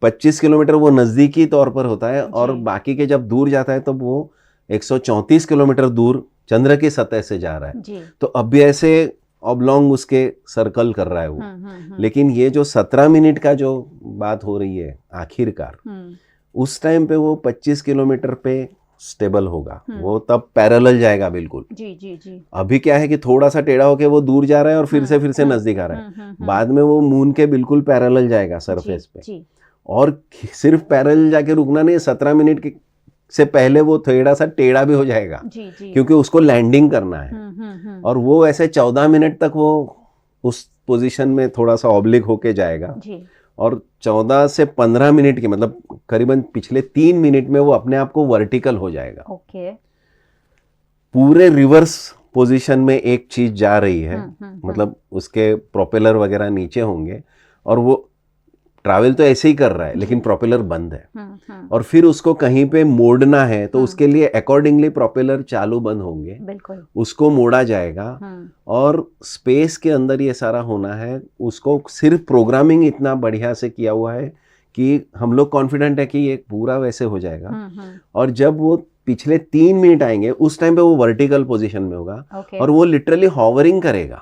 25 किलोमीटर वो नज़दीकी तौर पर होता है, और बाकी के जब दूर जाता है तब वो 134 किलोमीटर दूर चंद्र की सतह से जा रहा है। तो अब भी ऐसे ऑब्लॉन्ग उसके सर्कल कर रहा है वो। लेकिन ये जो 17 मिनट का जो बात हो रही है आखिरकार, उस टाइम पे वो 25 किलोमीटर पे स्टेबल होगा, वो तब पैरेलल जाएगा बिल्कुल। अभी क्या है कि थोड़ा सा टेढ़ा होके वो दूर जा रहा है और फिर से नजदीक आ रहा है, बाद में वो मून के बिल्कुल पैरेलल जाएगा सरफेस पे। और सिर्फ पैरेलल जाके रुकना नहीं, 17 मिनट से पहले वो थोड़ा सा टेढ़ा भी हो जाएगा क्योंकि उसको लैंडिंग करना है, और वो ऐसे 14 मिनट तक वो उस पोजीशन में थोड़ा सा ऑब्लिक होके जाएगा, और 14 से 15 मिनट की मतलब करीबन पिछले 3 मिनट में वो अपने आप को वर्टिकल हो जाएगा। पूरे रिवर्स पोजीशन में एक चीज जा रही है, मतलब उसके प्रोपेलर वगैरह नीचे होंगे और वो ट्रैवल तो ऐसे ही कर रहा है लेकिन प्रोपेलर बंद है, और फिर उसको कहीं पे मोड़ना है तो उसके लिए अकॉर्डिंगली प्रोपेलर चालू बंद होंगे, उसको मोड़ा जाएगा। और स्पेस के अंदर ये सारा होना है, उसको सिर्फ प्रोग्रामिंग इतना बढ़िया से किया हुआ है कि हम लोग कॉन्फिडेंट है कि ये पूरा वैसे हो जाएगा। और जब वो पिछले 3 मिनट आएंगे, उस टाइम पे वो वर्टिकल पोजीशन में होगा और वो लिटरली हॉवरिंग करेगा।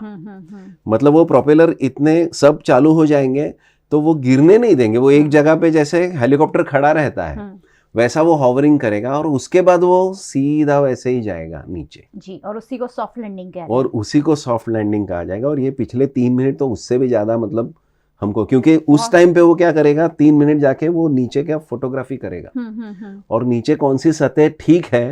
मतलब वो प्रोपेलर इतने सब चालू हो जाएंगे तो वो गिरने नहीं देंगे, वो एक जगह पे जैसे हेलीकॉप्टर खड़ा रहता है वैसा वो हॉवरिंग करेगा और उसके बाद वो सीधा वैसे ही जाएगा नीचे जी, और उसी को सॉफ्ट लैंडिंग कहते हैं। और उसी को सॉफ्ट लैंडिंग कहा जाएगा। और ये पिछले 3 मिनट तो उससे भी ज्यादा मतलब हमको, क्योंकि उस टाइम पे वो क्या करेगा, 3 मिनट जाके वो नीचे क्या फोटोग्राफी करेगा और नीचे कौन सी सतह ठीक है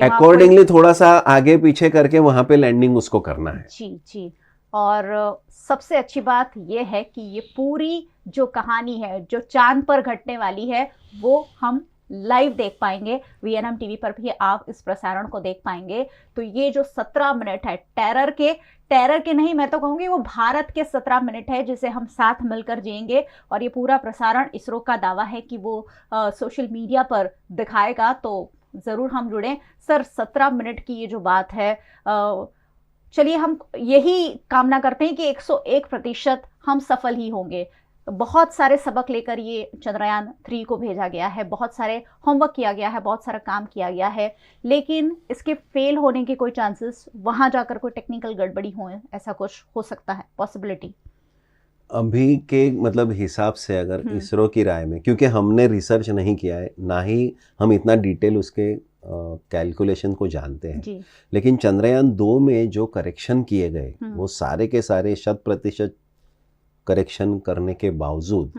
अकॉर्डिंगली थोड़ा सा आगे पीछे करके वहां पे लैंडिंग उसको करना है। जी जी। और सबसे अच्छी बात यह है कि ये पूरी जो कहानी है जो चांद पर घटने वाली है वो हम लाइव देख पाएंगे। VNM टीवी पर भी आप इस प्रसारण को देख पाएंगे। तो ये जो 17 मिनट है टेरर के नहीं, मैं तो कहूँगी वो भारत के 17 मिनट है जिसे हम साथ मिलकर जिएंगे। और ये पूरा प्रसारण इसरो का दावा है कि वो सोशल मीडिया पर दिखाएगा, तो ज़रूर हम जुड़ें। सर 17 मिनट की ये जो बात है, चलिए हम यही कामना करते हैं कि 101% हम सफल ही होंगे। बहुत सारे सबक लेकर ये चंद्रयान 3 को भेजा गया है, बहुत सारे होमवर्क किया गया है, बहुत सारा काम किया गया है, लेकिन इसके फेल होने के कोई चांसेस, वहां जाकर कोई टेक्निकल गड़बड़ी हो, ऐसा कुछ हो सकता है पॉसिबिलिटी? अभी के मतलब हिसाब से अगर इसरो की राय में, क्योंकि हमने रिसर्च नहीं किया है, ना ही हम इतना डिटेल उसके कैलकुलेशन को जानते हैं जी। लेकिन चंद्रयान 2 में जो करेक्शन किए गए वो सारे के सारे 100% करेक्शन करने के बावजूद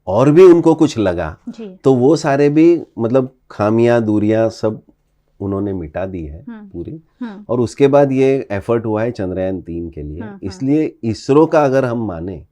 और भी उनको कुछ लगा तो वो सारे भी मतलब खामियां दूरियां सब उन्होंने मिटा दी है पूरी। और उसके बाद ये एफर्ट हुआ है चंद्रयान 3 के लिए। इसलिए इसरो का अगर हम माने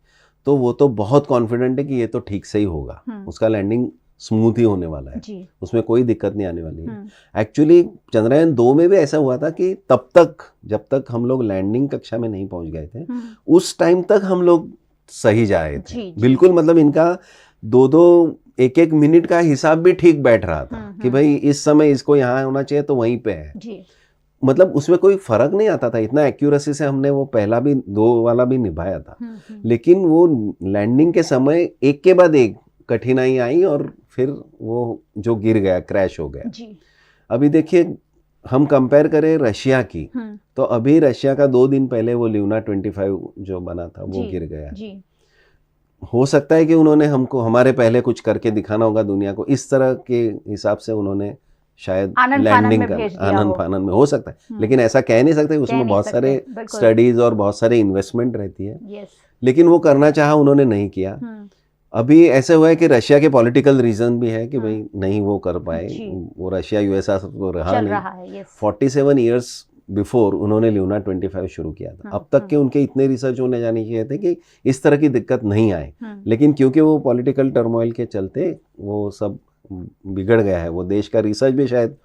तो वो तो बहुत कॉन्फिडेंट है कि ये तो ठीक से ही होगा, उसका लैंडिंग स्मूथ ही होने वाला है, उसमें कोई दिक्कत नहीं आने वाली है। एक्चुअली चंद्रयान 2 में भी ऐसा हुआ था कि तब तक जब तक हम लोग लैंडिंग कक्षा में नहीं पहुंच गए थे उस टाइम तक हम लोग सही जा रहे थे बिल्कुल। मतलब इनका 2-2 1-1 मिनट का हिसाब भी ठीक बैठ रहा था कि भाई इस समय इसको यहाँ होना चाहिए तो वहीं पे है। मतलब उसमें कोई फर्क नहीं आता था, इतना एक्यूरेसी से हमने वो पहला भी 2 वाला भी निभाया था। लेकिन वो लैंडिंग के समय एक के बाद एक कठिनाई आई और फिर वो जो गिर गया, क्रैश हो गया जी। अभी देखिए हम कंपेयर करें रशिया की तो अभी रशिया का 2 दिन पहले वो ल्यूना 25 जो बना था वो गिर गया जी। हो सकता है कि उन्होंने हमको हमारे पहले कुछ करके दिखाना होगा दुनिया को, इस तरह के हिसाब से उन्होंने शायद लैंडिंग कर आनंद फानन में हो सकता है। लेकिन ऐसा कह नहीं सकते, उसमें बहुत सारे स्टडीज और बहुत सारे इन्वेस्टमेंट रहती है। लेकिन वो करना चाहा, उन्होंने नहीं किया। अभी ऐसे हुआ है कि रशिया के पॉलिटिकल रीजन भी है कि भाई नहीं वो कर पाए, वो रशिया यूएसएसआर तो रहा नहीं। 47 इयर्स बिफोर उन्होंने ल्यूना 25 शुरू किया था। अब तक के उनके इतने रिसर्च होने जाने चाहिए थे कि इस तरह की दिक्कत नहीं आए, लेकिन क्योंकि वो पॉलिटिकल टर्मोइल के चलते वो सब बिगड़ गया है। वो देश का रिसर्च भी शायद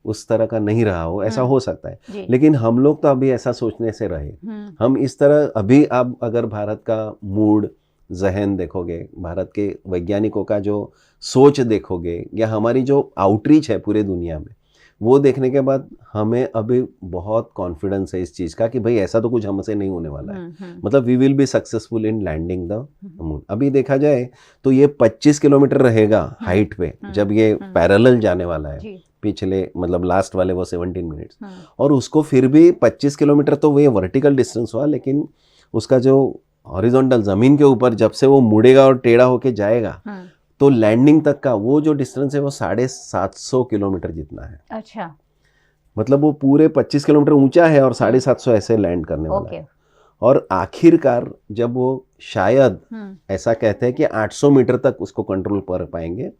उस तरह का नहीं रहा हो, ऐसा हो सकता है। लेकिन हम लोग तो अभी ऐसा सोचने से रहे, हम इस तरह अभी आप अगर भारत का मूड जहन देखोगे, भारत के वैज्ञानिकों का जो सोच देखोगे या हमारी जो आउटरीच है पूरे दुनिया में, वो देखने के बाद हमें अभी बहुत कॉन्फिडेंस है इस चीज़ का कि भाई ऐसा तो कुछ हमसे नहीं होने वाला है। मतलब we will be successful in landing the moon. अभी देखा जाए तो ये 25 किलोमीटर रहेगा हाइट पे जब ये पैरेलल जाने वाला है। पिछले मतलब लास्ट वाले वो 17 मिनट्स और उसको फिर भी 25 किलोमीटर तो वो वर्टिकल डिस्टेंस हुआ, लेकिन उसका जो हॉरिजॉन्टल जमीन के ऊपर जब से वो मुड़ेगा और टेढ़ा होके जाएगा तो लैंडिंग तक का वो जो डिस्टेंस है वो 750 किलोमीटर जितना है। अच्छा, मतलब वो पूरे 25 किलोमीटर ऊंचा है और 750 ऐसे लैंड करने वाला है। और आखिरकार जब वो शायद ऐसा कहते हैं कि 800 मीटर तक उसको कंट्रोल कर पाएंगे,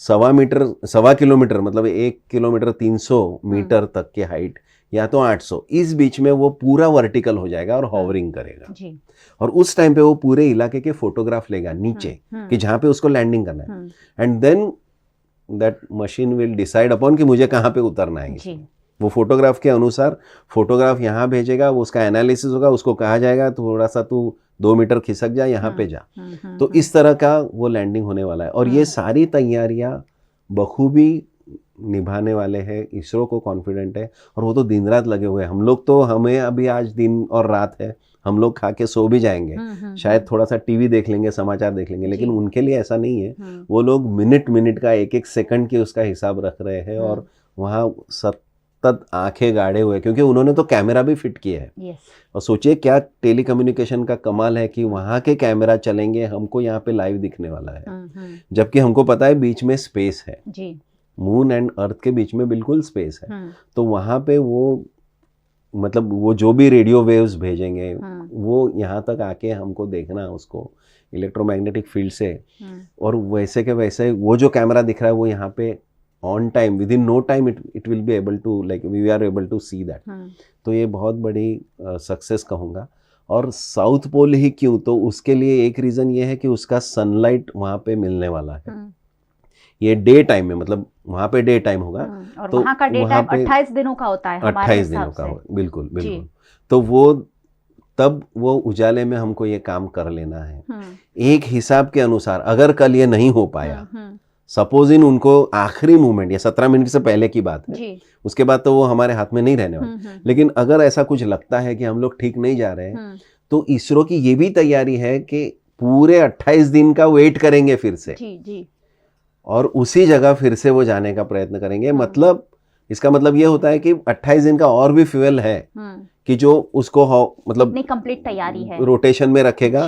1.25 किलोमीटर मतलब 1 किलोमीटर 300 मीटर तक की हाइट या तो 800, इस बीच में वो पूरा वर्टिकल हो जाएगा और हॉवरिंग करेगा जी। और उस टाइम पे वो पूरे इलाके के फोटोग्राफ लेगा नीचे कि जहाँ पे उसको लैंडिंग करना है and then that machine will decide upon कि मुझे कहाँ पे उतरना है। वो फोटोग्राफ के अनुसार फोटोग्राफ यहाँ भेजेगा, वो उसका एनालिसिस होगा, उसको कहा जाएगा थोड़ा सा तू 2 मीटर खिसक जा, यहाँ पे जा। तो इस तरह का वो लैंडिंग होने वाला है और ये सारी तैयारियां बखूबी निभाने वाले हैं। इसरो को कॉन्फिडेंट है और वो तो दिन रात लगे हुए हैं। हम लोग तो, हमें अभी आज दिन और रात है, हम लोग खा के सो भी जाएंगे, शायद थोड़ा सा टीवी देख लेंगे, समाचार देख लेंगे, लेकिन उनके लिए ऐसा नहीं है। वो लोग मिनट मिनट का एक एक सेकंड की उसका हिसाब रख रहे हैं और वहाँ सतत आंखें गाड़े हुए, क्योंकि उन्होंने तो कैमरा भी फिट किया है। और सोचिए क्या टेली कम्युनिकेशन का कमाल है कि वहाँ के कैमरा चलेंगे, हमको यहाँ पे लाइव दिखने वाला है, जबकि हमको पता है बीच में स्पेस है, मून एंड अर्थ के बीच में बिल्कुल स्पेस है। तो वहाँ पे वो मतलब वो जो भी रेडियो वेव्स भेजेंगे वो यहाँ तक आके हमको देखना उसको इलेक्ट्रोमैग्नेटिक फील्ड से, और वैसे के वैसे वो जो कैमरा दिख रहा है वो यहाँ पे on time, with in no time it will be able to, like we are able to see that. तो ये बहुत बड़ी सक्सेस कहूँगा। और साउथ पोल ही क्यों, तो उसके लिए एक रीज़न ये है कि उसका सनलाइट वहाँ पे मिलने वाला है। ये डे टाइम में, मतलब वहाँ पे डे टाइम होगा, और तो वहाँ का डे टाइम 28 दिनों का होता है, 28 दिनों का हो, बिल्कुल बिल्कुल। तो वो तब वो उजाले में हमको ये काम कर लेना है एक हिसाब के अनुसार। अगर कल ये नहीं हो पाया, सपोज इन उनको आखिरी मूवमेंट, या 17 मिनट से पहले की बात है, उसके बाद तो वो हमारे हाथ में नहीं रहने वाला, लेकिन अगर ऐसा कुछ लगता है कि हम लोग ठीक नहीं जा रहे हैं, तो इसरो की ये भी तैयारी है कि पूरे 28 दिन का वेट करेंगे फिर से, और उसी जगह फिर से वो जाने का प्रयत्न करेंगे। मतलब इसका मतलब ये होता है कि 28 दिन का और भी फ्यूल है कि जो उसको मतलब कंप्लीट तैयारी है, रोटेशन में रखेगा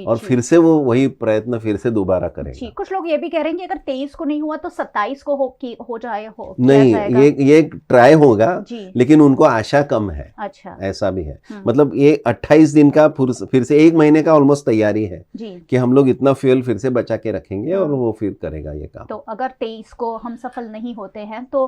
और फिर से वो वही प्रयत्न फिर से दोबारा करेगा। कुछ लोग ये भी कह रहे हैं कि अगर 23 को नहीं हुआ तो 27 को हो जाए नहीं, ये ट्राई होगा, लेकिन उनको आशा कम है। अच्छा, ऐसा भी है। मतलब ये 28 दिन का फिर से 1 महीने का ऑलमोस्ट तैयारी है कि हम लोग इतना फ्यूल फिर से बचा के रखेंगे और वो फिर करेगा ये काम। तो अगर 23 को हम सफल नहीं होते हैं तो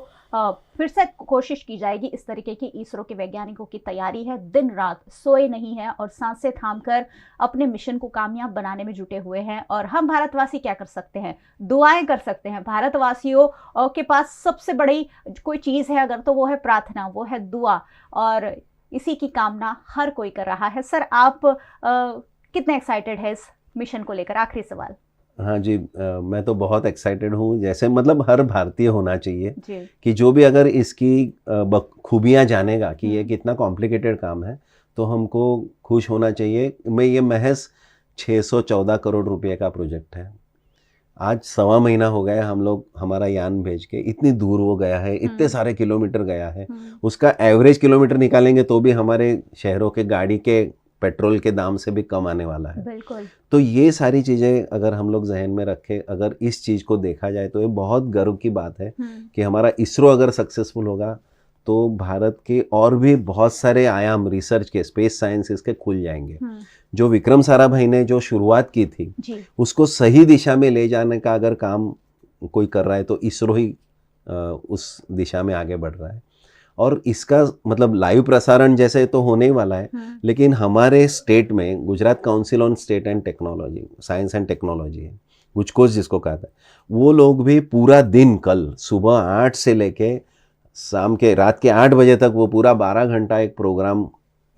फिर से कोशिश की जाएगी। इस तरीके की इसरो के वैज्ञानिकों की तैयारी है, दिन रात सोए नहीं है और सांसें थामकर अपने मिशन को कामयाब बनाने में जुटे हुए हैं। और हम भारतवासी क्या कर सकते हैं? दुआएं कर सकते हैं। भारतवासियों के पास सबसे बड़ी कोई चीज़ है अगर, तो वो है प्रार्थना, वो है दुआ, और इसी की कामना हर कोई कर रहा है। सर, आप कितने एक्साइटेड है इस मिशन को लेकर? आखिरी सवाल। हाँ जी, मैं तो बहुत एक्साइटेड हूँ, जैसे मतलब हर भारतीय होना चाहिए कि जो भी अगर इसकी खूबियाँ जानेगा कि ये कितना कॉम्प्लिकेटेड काम है, तो हमको खुश होना चाहिए। मैं ये महज 614 करोड़ रुपए का प्रोजेक्ट है। आज 1.25 महीना हो गया हम लोग हमारा यान भेज के, इतनी दूर वो गया है, इतने सारे किलोमीटर गया है, उसका एवरेज किलोमीटर निकालेंगे तो भी हमारे शहरों के गाड़ी के पेट्रोल के दाम से भी कम आने वाला है। बिल्कुल। तो ये सारी चीज़ें अगर हम लोग जहन में रखें, अगर इस चीज़ को देखा जाए तो ये बहुत गर्व की बात है कि हमारा इसरो अगर सक्सेसफुल होगा तो भारत के और भी बहुत सारे आयाम रिसर्च के, स्पेस साइंसेस के खुल जाएंगे। जो विक्रम साराभाई ने जो शुरुआत की थी उसको सही दिशा में ले जाने का अगर काम कोई कर रहा है तो इसरो ही उस दिशा में आगे बढ़ रहा है। और इसका मतलब लाइव प्रसारण जैसे तो होने ही वाला है, लेकिन हमारे स्टेट में Gujarat council on state and technology, science and technology है, गुजकोस जिसको कहता है, वो लोग भी पूरा दिन कल सुबह 8 से लेके रात के 8 बजे तक वो पूरा 12 घंटा एक प्रोग्राम,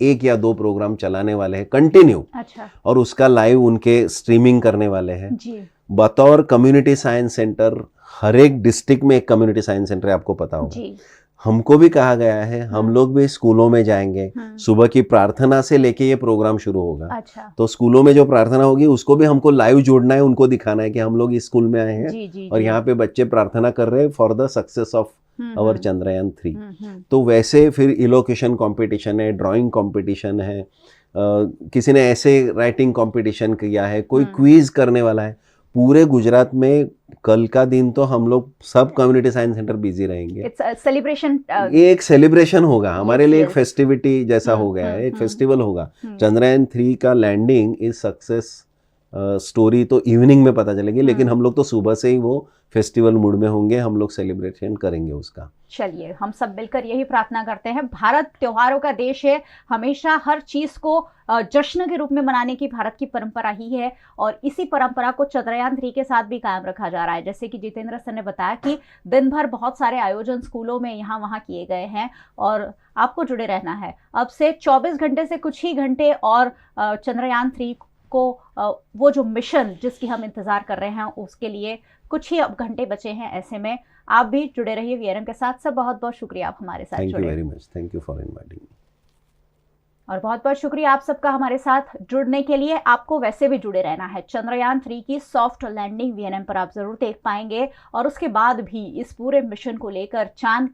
1 या 2 प्रोग्राम चलाने वाले हैं कंटिन्यू। अच्छा। और उसका लाइव उनके स्ट्रीमिंग करने वाले हैं बतौर कम्युनिटी साइंस सेंटर। हर एक डिस्ट्रिक्ट में एक कम्युनिटी साइंस सेंटर है, आपको पता होगा। हमको भी कहा गया है, हम लोग भी स्कूलों में जाएंगे, सुबह की प्रार्थना से लेके ये प्रोग्राम शुरू होगा। अच्छा। तो स्कूलों में जो प्रार्थना होगी उसको भी हमको लाइव जोड़ना है, उनको दिखाना है कि हम लोग इस स्कूल में आए हैं और यहाँ पे बच्चे प्रार्थना कर रहे हैं for the success of our Chandrayaan 3। तो वैसे फिर इलोकेशन कंपटीशन है, ड्राइंग कंपटीशन है, किसी ने ऐसे राइटिंग कंपटीशन किया है, कोई क्विज करने वाला है। पूरे गुजरात में कल का दिन तो हम लोग सब कम्युनिटी साइंस सेंटर बिजी रहेंगे। सेलिब्रेशन, ये एक सेलिब्रेशन होगा हमारे लिए, एक फेस्टिविटी जैसा हो गया है, एक फेस्टिवल होगा। चंद्रयान 3 का लैंडिंग इज सक्सेस स्टोरी तो इवनिंग में पता चलेगी, लेकिन हम लोग तो सुबह से ही वो फेस्टिवल मूड में होंगे, हम लोग सेलिब्रेशन करेंगे उसका। चलिए, हम सब मिलकर यही प्रार्थना करते हैं। भारत त्योहारों का देश है, हमेशा हर चीज को जश्न के रूप में मनाने की भारत की परंपरा ही है, और इसी परंपरा को चंद्रयान 3 के साथ भी कायम रखा जा रहा है। जैसे कि जितेंद्र सर ने बताया कि दिन भर बहुत सारे आयोजन स्कूलों में यहाँ वहाँ किए गए हैं और आपको जुड़े रहना है। अब से 24 घंटे से कुछ ही घंटे और चंद्रयान 3 को वो जो मिशन जिसकी हम इंतजार कर रहे हैं उसके लिए कुछ ही अब घंटे बचे हैं। ऐसे में आप भी जुड़े रहिए वीआरएम के साथ। सब बहुत बहुत शुक्रिया आप हमारे साथ जुड़े। Thank you very much, thank you for inviting me. और बहुत बहुत शुक्रिया आप सबका हमारे साथ जुड़ने के लिए। आपको वैसे भी जुड़े रहना है। चंद्रयान 3 की सॉफ्ट लैंडिंग VNM पर आप जरूर देख पाएंगे और उसके बाद भी इस पूरे मिशन को लेकर चांद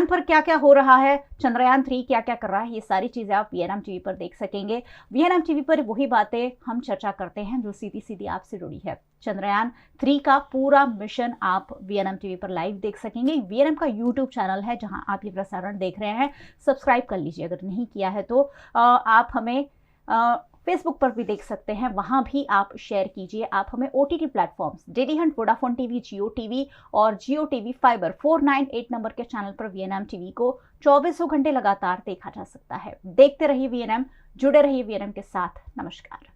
पर क्या क्या हो रहा है, चंद्रयान 3 क्या क्या कर रहा है, ये सारी चीजें आप VNM TV पर देख सकेंगे। VNM TV पर वही बातें हम चर्चा करते हैं जो सीधी सीधी आपसे जुड़ी है। चंद्रयान 3 का पूरा मिशन आप VNM TV पर लाइव देख सकेंगे। VNM का YouTube चैनल है जहां आप ये प्रसारण देख रहे हैं, सब्सक्राइब कर लीजिए अगर नहीं किया है तो। आप हमें फेसबुक पर भी देख सकते हैं, वहां भी आप शेयर कीजिए। आप हमें OTT platforms DD Hunt, Vodafone TV, जियो TV और जियो TV फाइबर 498 नंबर के चैनल पर VNM TV को 24 घंटे लगातार देखा जा सकता है। देखते रहिए VNM, जुड़े रहिए VNM के साथ। नमस्कार।